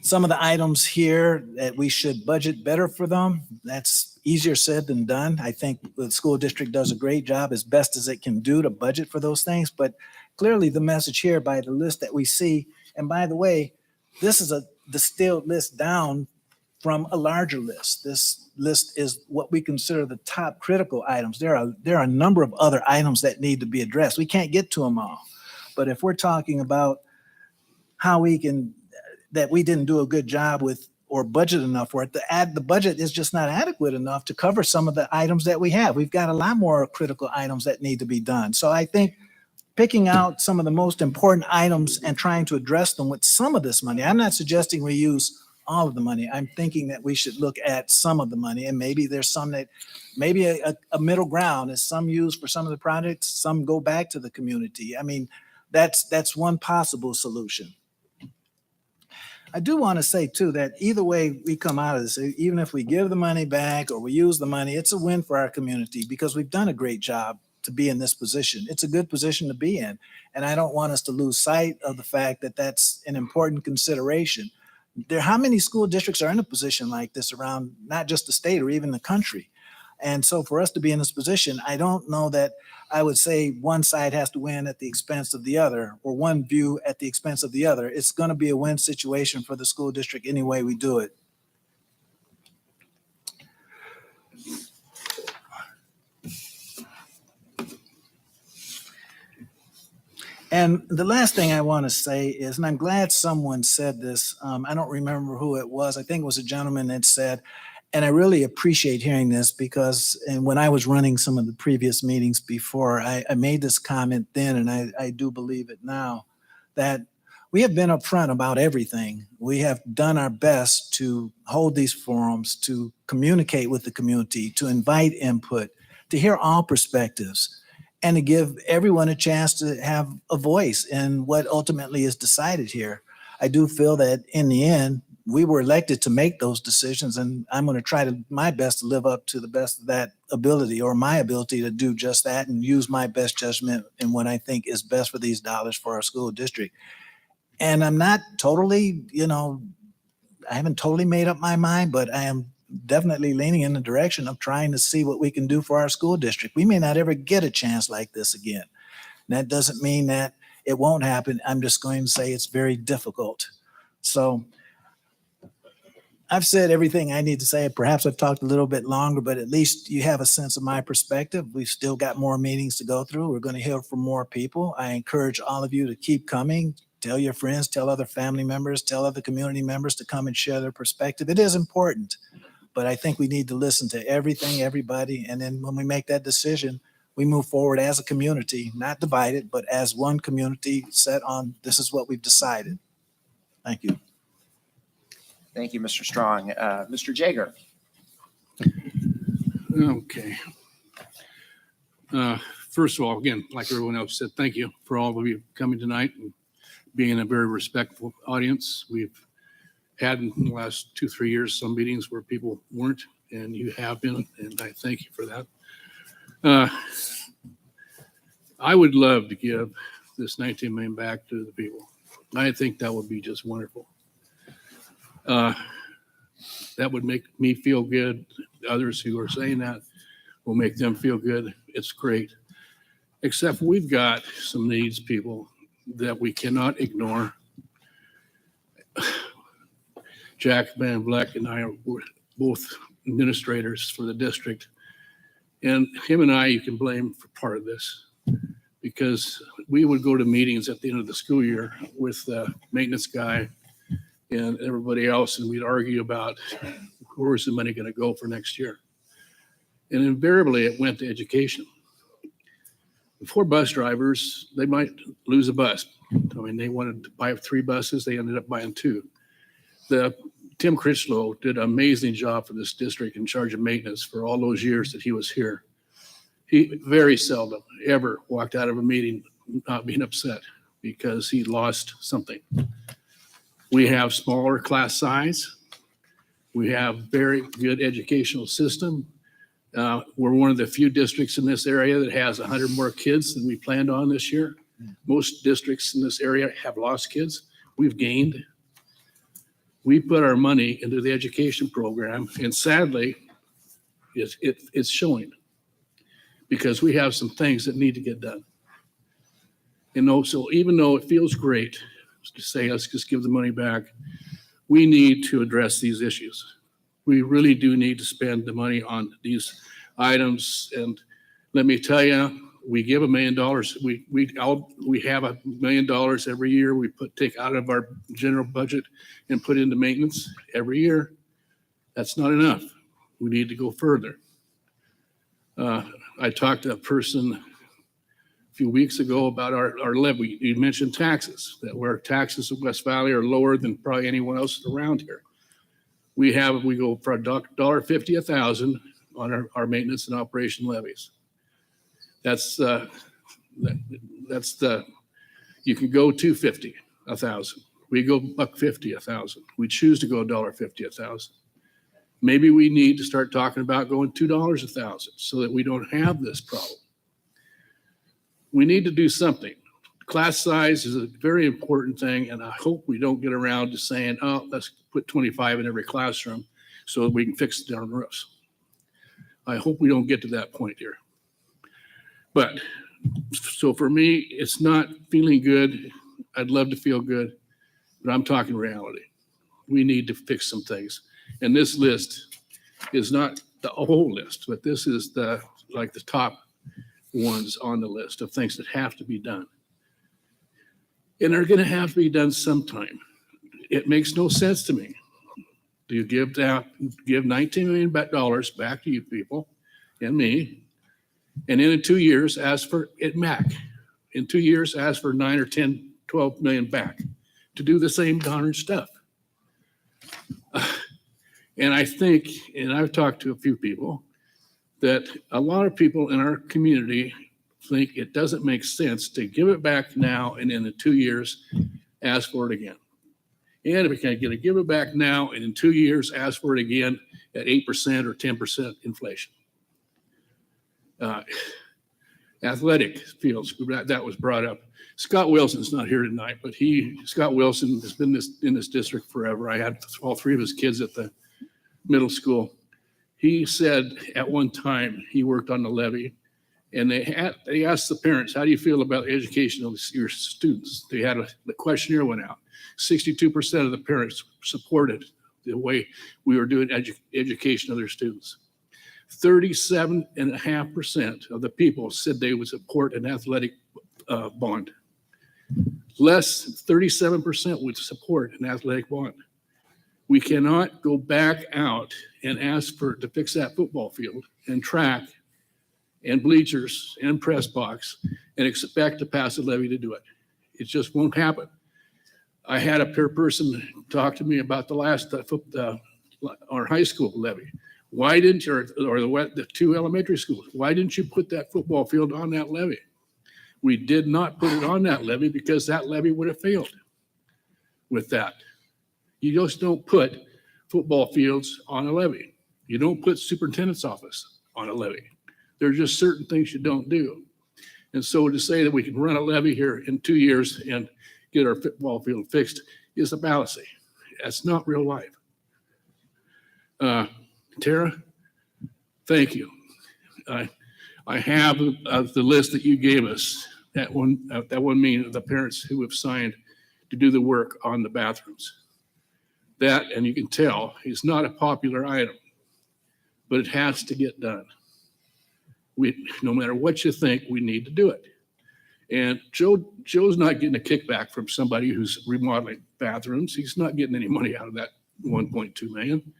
some of the items here that we should budget better for them. That's easier said than done. I think the school district does a great job as best as it can do to budget for those things. But clearly the message here by the list that we see, and by the way, this is a distilled list down from a larger list. This list is what we consider the top critical items. There are a number of other items that need to be addressed. We can't get to them all. But if we're talking about how that we didn't do a good job with or budget enough for it, the budget is just not adequate enough to cover some of the items that we have. We've got a lot more critical items that need to be done. So I think picking out some of the most important items and trying to address them with some of this money, I'm not suggesting we use all of the money. I'm thinking that we should look at some of the money, and maybe there's some that maybe a middle ground is some used for some of the projects, some go back to the community. I mean, that's one possible solution. I do want to say too that either way we come out of this, even if we give the money back or we use the money, it's a win for our community because we've done a great job to be in this position. It's a good position to be in. And I don't want us to lose sight of the fact that that's an important consideration. How many school districts are in a position like this around not just the state or even the country? And so for us to be in this position, I don't know that I would say one side has to win at the expense of the other or one view at the expense of the other. It's going to be a win situation for the school district any way we do it. And the last thing I want to say is, and I'm glad someone said this, I don't remember who it was. I think it was a gentleman that said, and I really appreciate hearing this because and when I was running some of the previous meetings before, I made this comment then, and I do believe it now, that we have been upfront about everything. We have done our best to hold these forums, to communicate with the community, to invite input, to hear all perspectives, and to give everyone a chance to have a voice in what ultimately is decided here. I do feel that in the end, we were elected to make those decisions, and I'm going to try my best to live up to the best of that ability or my ability to do just that and use my best judgment in what I think is best for these dollars for our school district. And I'm not totally, I haven't totally made up my mind, but I am definitely leaning in the direction of trying to see what we can do for our school district. We may not ever get a chance like this again. And that doesn't mean that it won't happen. I'm just going to say it's very difficult. So I've said everything I need to say. Perhaps I've talked a little bit longer, but at least you have a sense of my perspective. We've still got more meetings to go through. We're going to hear from more people. I encourage all of you to keep coming. Tell your friends, tell other family members, tell other community members to come and share their perspective. It is important, but I think we need to listen to everything, everybody. And then when we make that decision, we move forward as a community, not divided, but as one community set on, this is what we've decided. Thank you. Thank you, Mr. Strong. Mr. Jager. Okay. First of all, again, like everyone else said, thank you for all of you coming tonight and being a very respectful audience. We've had in the last 2-3 years some meetings where people weren't, and you have been, and I thank you for that. I would love to give this 19 million back to the people. I think that would be just wonderful. That would make me feel good. Others who are saying that will make them feel good. It's great. Except we've got some needs, people, that we cannot ignore. Jack Van Vleck and I are both administrators for the district. And him and I, you can blame for part of this, because we would go to meetings at the end of the school year with the maintenance guy and everybody else, and we'd argue about where's the money going to go for next year. And invariably, it went to education. Before bus drivers, they might lose a bus. I mean, they wanted to buy 3 buses. They ended up buying 2. Tim Critchlow did an amazing job for this district in charge of maintenance for all those years that he was here. He very seldom ever walked out of a meeting not being upset because he lost something. We have smaller class size. We have very good educational system. We're one of the few districts in this area that has 100 more kids than we planned on this year. Most districts in this area have lost kids. We've gained. We put our money into the education program, and sadly, it's showing because we have some things that need to get done. So even though it feels great to say, let's just give the money back, we need to address these issues. We really do need to spend the money on these items. And let me tell you, we give $1 million. We have $1 million every year. We take out of our general budget and put into maintenance every year. That's not enough. We need to go further. I talked to a person a few weeks ago about our levy. You mentioned taxes, that where taxes in West Valley are lower than probably anyone else around here. We go for $1.50 a thousand on our maintenance and operation levies. That's the you can go $2.50 a thousand. We go $1.50 a thousand. We choose to go $1.50 a thousand. Maybe we need to start talking about going $2 a thousand so that we don't have this problem. We need to do something. Class size is a very important thing, and I hope we don't get around to saying, oh, let's put 25 in every classroom so that we can fix the darn roofs. I hope we don't get to that point here. But so for me, it's not feeling good. I'd love to feel good, but I'm talking reality. We need to fix some things. And this list is not the whole list, but this is the top ones on the list of things that have to be done. And are going to have to be done sometime. It makes no sense to me. Do you give $19 million back to you people and me, and then in 2 years ask for it back? In 2 years, ask for 9 or 10, 12 million back to do the same darn stuff. And I think, and I've talked to a few people, that a lot of people in our community think it doesn't make sense to give it back now and in the 2 years, ask for it again. And if we can't get it, give it back now and in 2 years, ask for it again at 8% or 10% inflation. Athletic fields, that was brought up. Scott Wilson's not here tonight, but Scott Wilson has been in this district forever. I had all 3 of his kids at the middle school. He said at one time he worked on the levy, and they asked the parents, how do you feel about the education of your students? They had the questionnaire went out. 62% of the parents supported the way we were doing education of their students. 37.5% of the people said they would support an athletic bond. Less than 37% would support an athletic bond. We cannot go back out and ask to fix that football field and track and bleachers and press box and expect to pass a levy to do it. It just won't happen. I had a person talk to me about our high school levy. Why didn't you, or the two elementary schools, why didn't you put that football field on that levy? We did not put it on that levy because that levy would have failed with that. You just don't put football fields on a levy. You don't put superintendent's office on a levy. There are just certain things you don't do. And so to say that we can run a levy here in 2 years and get our football field fixed is a fallacy. That's not real life. Tara, thank you. I have the list that you gave us, that one meeting of the parents who have signed to do the work on the bathrooms. That, and you can tell, is not a popular item, but it has to get done. No matter what you think, we need to do it. And Joe's not getting a kickback from somebody who's remodeling bathrooms. He's not getting any money out of that 1.2 million.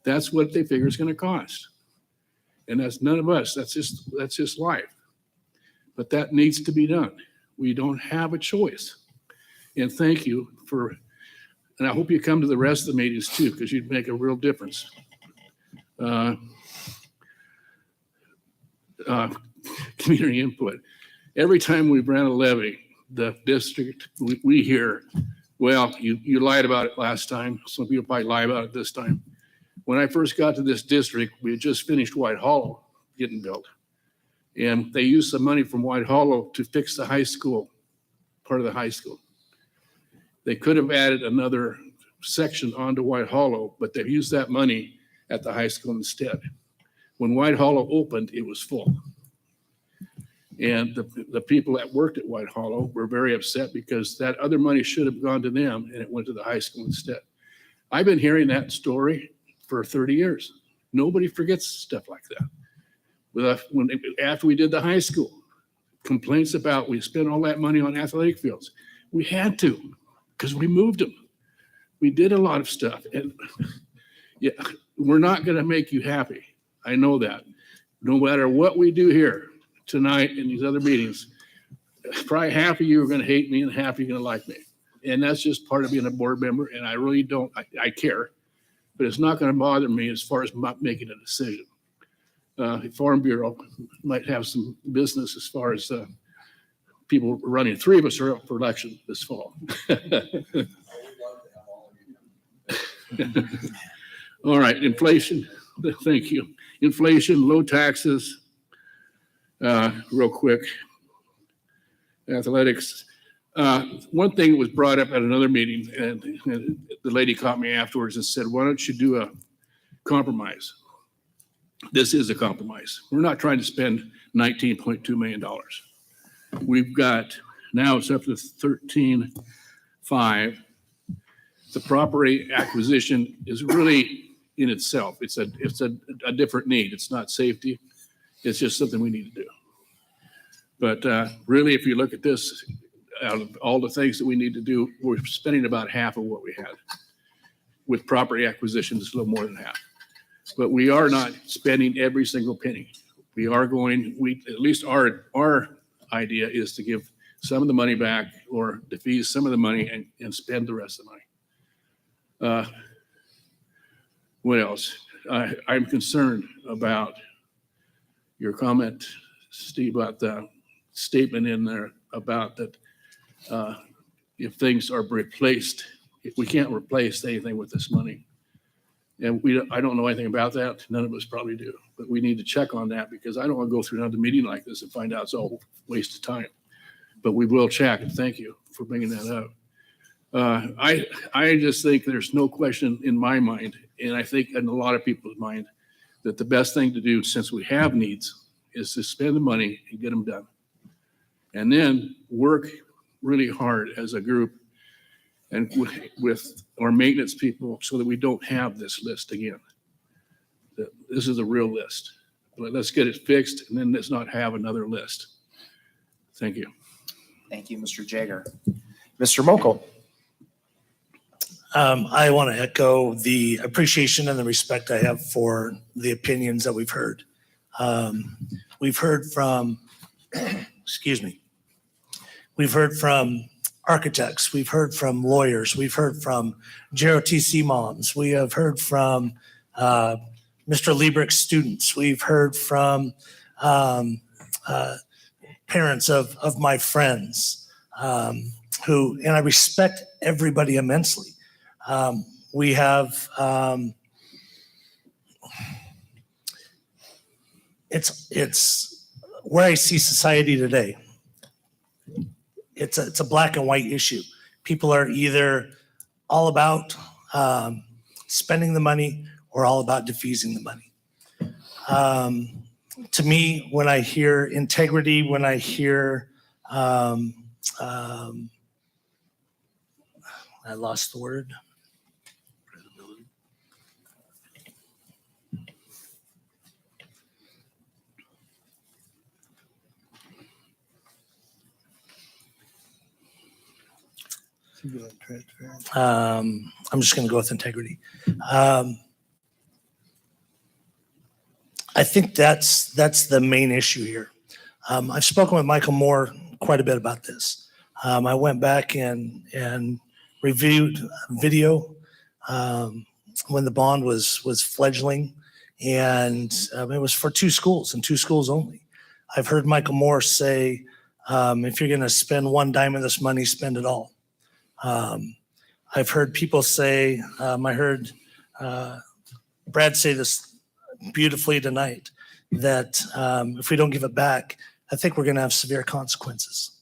That's what they figure it's going to cost. And that's none of us. That's just life. But that needs to be done. We don't have a choice. And thank you for, and I hope you come to the rest of the meetings too, because you'd make a real difference. Community input. Every time we ran a levy, the district, we hear, well, you lied about it last time. Some people probably lie about it this time. When I first got to this district, we had just finished White Hollow getting built. And they used some money from White Hollow to fix the high school, part of the high school. They could have added another section onto White Hollow, but they used that money at the high school instead. When White Hollow opened, it was full. And the people that worked at White Hollow were very upset because that other money should have gone to them and it went to the high school instead. I've been hearing that story for 30 years. Nobody forgets stuff like that. After we did the high school, complaints about we spent all that money on athletic fields. We had to because we moved them. We did a lot of stuff. And yeah, we're not going to make you happy. I know that. No matter what we do here tonight in these other meetings, probably half of you are going to hate me and half of you are going to like me. And that's just part of being a board member. And I really don't, I care, but it's not going to bother me as far as not making a decision. Farm Bureau might have some business as far as people running. 3 of us are up for election this fall. All right, inflation. Thank you. Inflation, low taxes. Real quick. Athletics. One thing that was brought up at another meeting, and the lady caught me afterwards and said, why don't you do a compromise? This is a compromise. We're not trying to spend $19.2 million. We've got, now it's up to 13.5. The property acquisition is really in itself. It's a different need. It's not safety. It's just something we need to do. But really, if you look at this, out of all the things that we need to do, we're spending about half of what we had. With property acquisitions, it's a little more than half. But we are not spending every single penny. We are going, at least our idea is to give some of the money back or defease some of the money and spend the rest of the money. What else? I'm concerned about your comment, Steve, about the statement in there about that if things are replaced, we can't replace anything with this money. And I don't know anything about that. None of us probably do. But we need to check on that because I don't want to go through another meeting like this and find out it's all a waste of time. But we will check, and thank you for bringing that up. I just think there's no question in my mind, and I think in a lot of people's mind, that the best thing to do since we have needs is to spend the money and get them done. And then work really hard as a group and with our maintenance people so that we don't have this list again. This is a real list. But let's get it fixed and then let's not have another list. Thank you. Thank you, Mr. Jager. Mr. Mokel. I want to echo the appreciation and the respect I have for the opinions that we've heard. we've heard from, excuse me, we've heard from architects, we've heard from lawyers, we've heard from JROTC moms, we have heard from Mr. Liebrick's students, we've heard from parents of my friends who, and I respect everybody immensely. We have, it's where I see society today. It's a black and white issue. People are either all about spending the money or all about diffusing the money. To me, when I hear integrity, when I hear, I lost the word. I'm just going to go with integrity. I think that's the main issue here. I've spoken with Michael Moore quite a bit about this. I went back and reviewed video when the bond was fledgling, and it was for 2 schools and 2 schools only. I've heard Michael Moore say, if you're going to spend 1 dime of this money, spend it all. I've heard people say, I heard Brad say this beautifully tonight, that if we don't give it back, I think we're going to have severe consequences.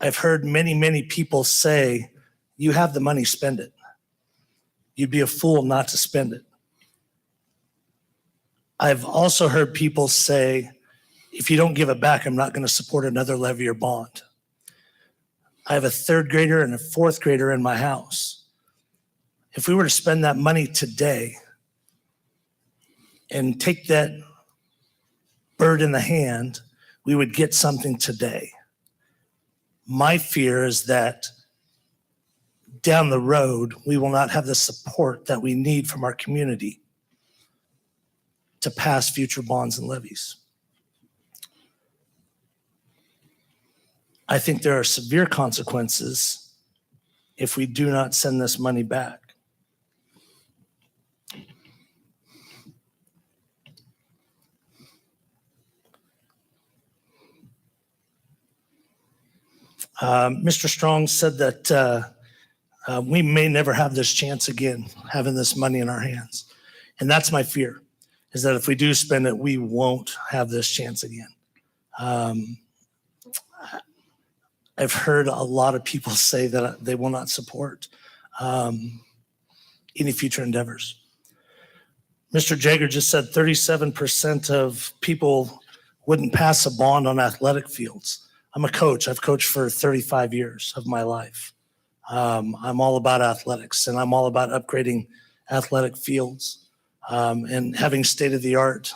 I've heard many, many people say, you have the money, spend it. You'd be a fool not to spend it. I've also heard people say, if you don't give it back, I'm not going to support another levy or bond. I have a 3rd grader and a 4th grader in my house. If we were to spend that money today and take that bird in the hand, we would get something today. My fear is that down the road, we will not have the support that we need from our community to pass future bonds and levies. I think there are severe consequences if we do not send this money back. Mr. Strong said that we may never have this chance again, having this money in our hands. And that's my fear, is that if we do spend it, we won't have this chance again. I've heard a lot of people say that they will not support any future endeavors. Mr. Jager just said 37% of people wouldn't pass a bond on athletic fields. I'm a coach. I've coached for 35 years of my life. I'm all about athletics, and I'm all about upgrading athletic fields and having state-of-the-art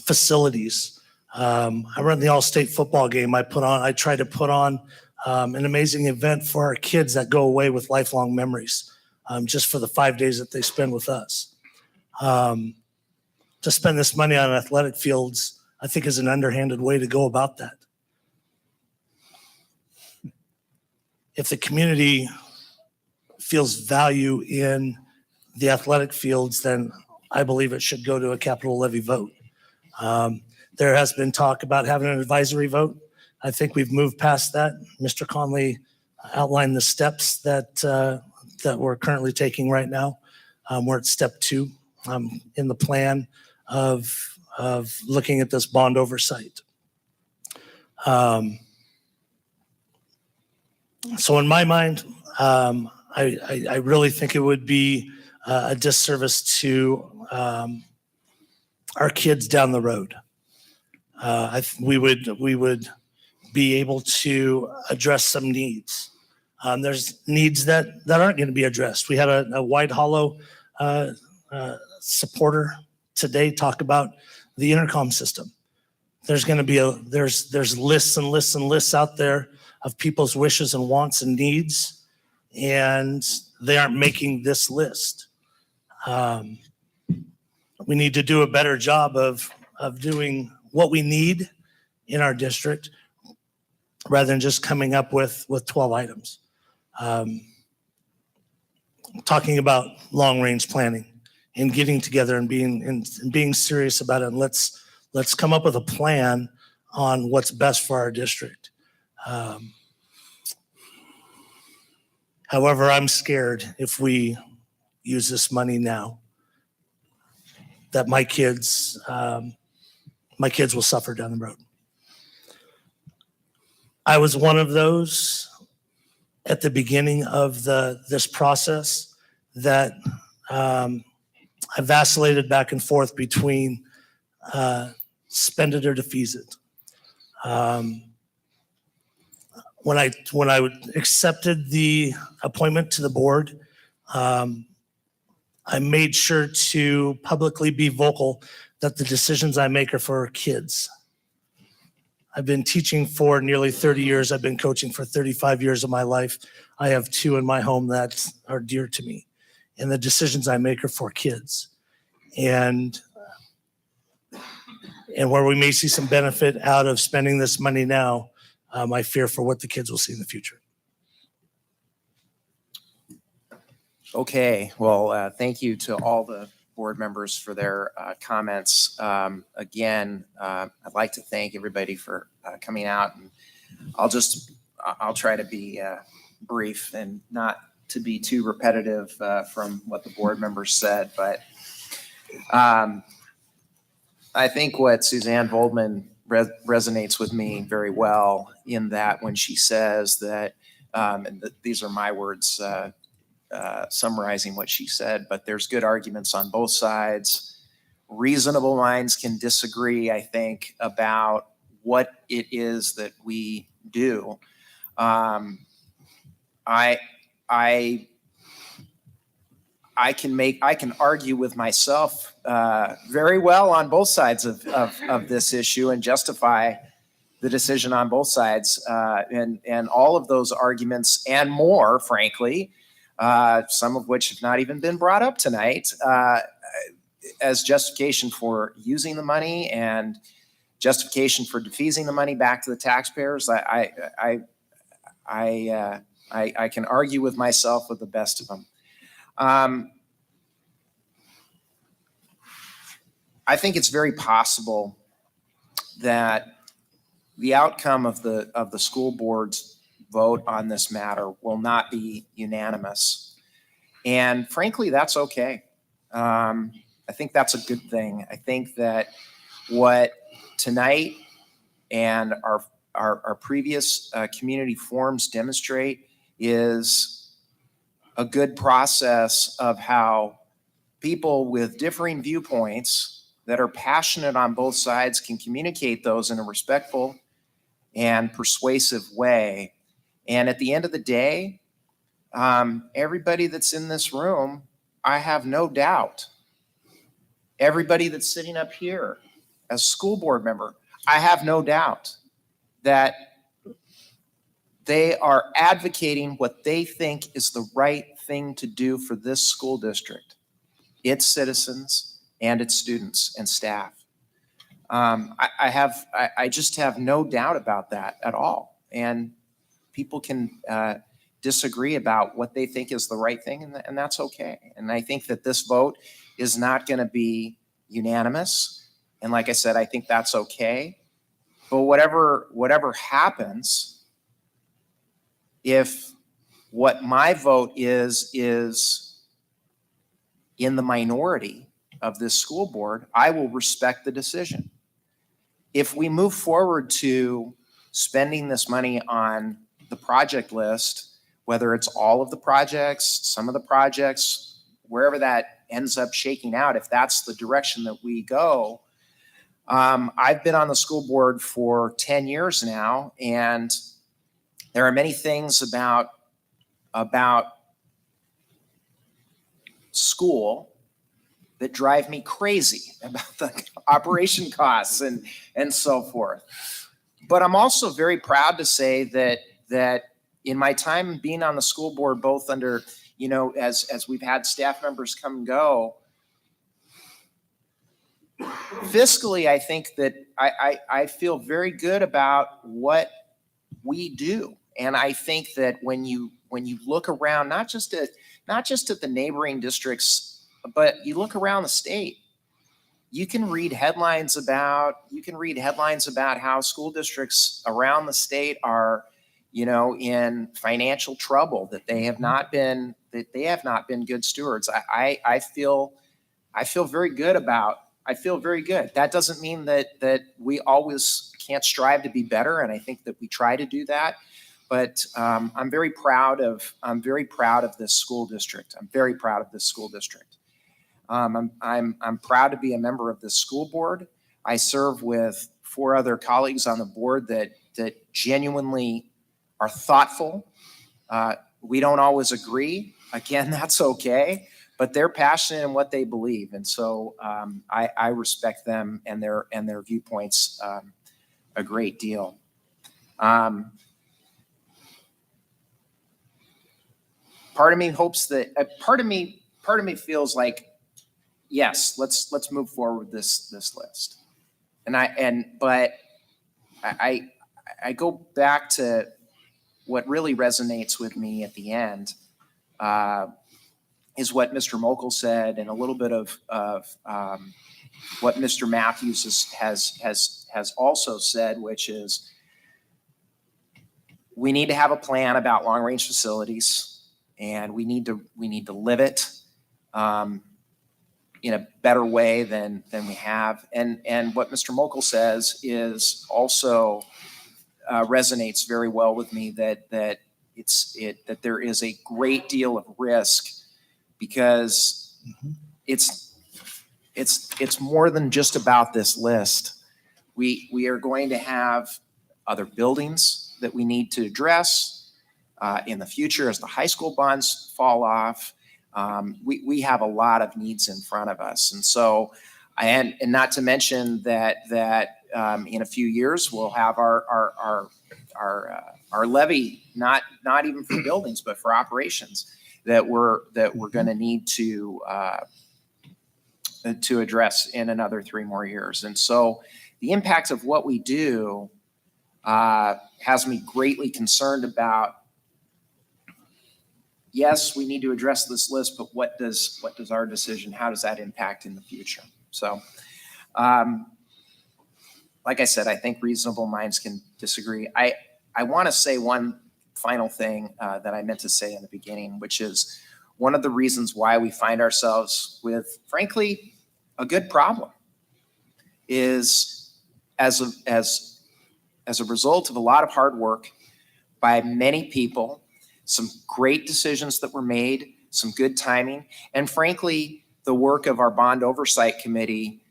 facilities. I run the all-state football game. I try to put on an amazing event for our kids that go away with lifelong memories, just for the 5 days that they spend with us. To spend this money on athletic fields, I think, is an underhanded way to go about that. If the community feels value in the athletic fields, then I believe it should go to a capital levy vote. There has been talk about having an advisory vote. I think we've moved past that. Mr. Conley outlined the steps that we're currently taking right now. We're at step 2 in the plan of looking at this bond oversight. So in my mind, I really think it would be a disservice to our kids down the road. We would be able to address some needs. There's needs that aren't going to be addressed. We had a White Hollow supporter today talk about the intercom system. There's going to be there's lists and lists and lists out there of people's wishes and wants and needs, and they aren't making this list. we need to do a better job of doing what we need in our district rather than just coming up with 12 items. Talking about long-range planning and getting together and being serious about it. And let's come up with a plan on what's best for our district. However, I'm scared if we use this money now that my kids will suffer down the road. I was one of those at the beginning of this process that I vacillated back and forth between spend it or defease it. When I accepted the appointment to the board, I made sure to publicly be vocal that the decisions I make are for our kids. I've been teaching for nearly 30 years. I've been coaching for 35 years of my life. I have 2 in my home that are dear to me. And the decisions I make are for kids. And where we may see some benefit out of spending this money now, I fear for what the kids will see in the future. Okay, well, thank you to all the board members for their comments. Again, I'd like to thank everybody for coming out, and I'll try to be brief and not to be too repetitive from what the board members said, but I think what Suzanne Voldman resonates with me very well in that when she says that, and these are my words summarizing what she said, but there's good arguments on both sides. Reasonable minds can disagree, I think, about what it is that we do. I can argue with myself very well on both sides of this issue and justify the decision on both sides, and all of those arguments and more, frankly, some of which have not even been brought up tonight, as justification for using the money and justification for defeasing the money back to the taxpayers. I can argue with myself with the best of them. I think it's very possible that the outcome of the school board's vote on this matter will not be unanimous. And frankly, that's okay. I think that's a good thing. I think that what tonight and our previous community forums demonstrate is a good process of how people with differing viewpoints that are passionate on both sides can communicate those in a respectful and persuasive way. And at the end of the day, everybody that's in this room, I have no doubt, everybody that's sitting up here as a school board member, I have no doubt that they are advocating what they think is the right thing to do for this school district, its citizens, and its students and staff. I just have no doubt about that at all. And people can disagree about what they think is the right thing, and that's okay. And I think that this vote is not going to be unanimous. And like I said, I think that's okay. But whatever happens, if what my vote is in the minority of this school board, I will respect the decision. If we move forward to spending this money on the project list, whether it's all of the projects, some of the projects, wherever that ends up shaking out, if that's the direction that we go, I've been on the school board for 10 years now, and there are many things about school that drive me crazy about the operation costs and so forth. But I'm also very proud to say that in my time being on the school board, both under, as we've had staff members come and go, fiscally, I think that I feel very good about what we do. And I think that when you look around, not just at the neighboring districts, but you look around the state, you can read headlines about how school districts around the state are, in financial trouble, that they have not been good stewards. I feel very good about. I feel very good. That doesn't mean that we always can't strive to be better, and I think that we try to do that. But I'm very proud of this school district. I'm very proud of this school district. I'm proud to be a member of this school board. I serve with 4 other colleagues on the board that genuinely are thoughtful. We don't always agree. Again, that's okay. But they're passionate in what they believe, and so I respect them and their viewpoints a great deal. Part of me hopes that part of me feels like, yes, let's move forward with this list, but I go back to what really resonates with me at the end. Is what Mr. Mokel said, and a little bit of what Mr. Matthews has also said, which is we need to have a plan about long range facilities, and we need to live it in a better way than we have. And what Mr. Mokel says is also resonates very well with me, that there is a great deal of risk, because it's more than just about this list. We are going to have other buildings that we need to address in the future as the high school bonds fall off. We have a lot of needs in front of us, and so and not to mention that in a few years we'll have our levy, not even for buildings but for operations, that we're going to need to address in another 3 more years. And so the impact of what we do has me greatly concerned about, yes, we need to address this list, but what does our decision, how does that impact in the future? So like I said, I think reasonable minds can disagree. I want to say one final thing that I meant to say in the beginning, which is one of the reasons why we find ourselves with, frankly, a good problem, is as a result of a lot of hard work by many people, some great decisions that were made, some good timing, and frankly, the work of our bond oversight committee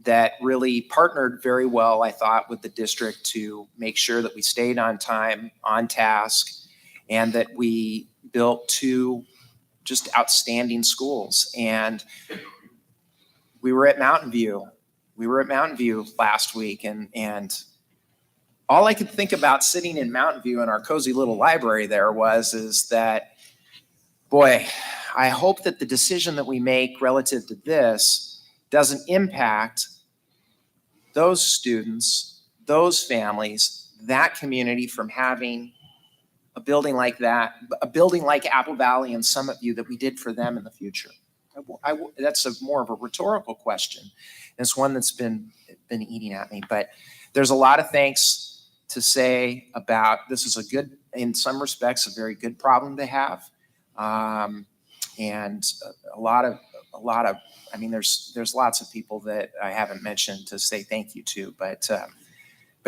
that really partnered very well, I thought, with the district to make sure that we stayed on time, on task, and that we built 2 just outstanding schools. And we were at Mountain View. Last week, and all I could think about sitting in Mountain View in our cozy little library there is that, boy, I hope that the decision that we make relative to this doesn't impact those students, those families, that community from having a building like that, a building like Apple Valley and Summit View that we did for them in the future. That's more of a rhetorical question. It's one that's been eating at me, but there's a lot of thanks to say about this. Is a good, in some respects, a very good problem to have, and a lot of. I mean, there's lots of people that I haven't mentioned to say thank you to, but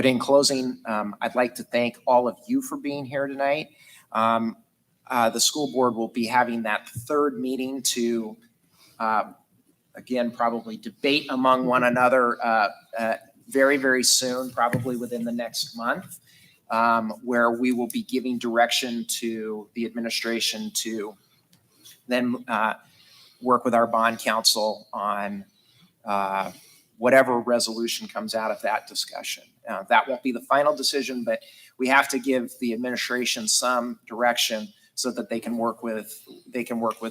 in closing, I'd like to thank all of you for being here tonight. The school board will be having that 3rd meeting to, again, probably debate among one another very, very soon, probably within the next month, where we will be giving direction to the administration to then work with our bond counsel on whatever resolution comes out of that discussion. That won't be the final decision, but we have to give the administration some direction so that they can work with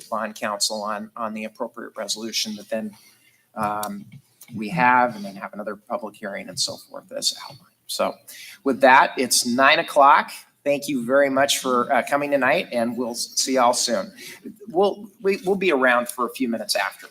bond counsel on the appropriate resolution that then we have, and then have another public hearing and so forth as outlined. So with that, it's 9:00. Thank you very much for coming tonight, and we'll see y'all soon. We'll be around for a few minutes after.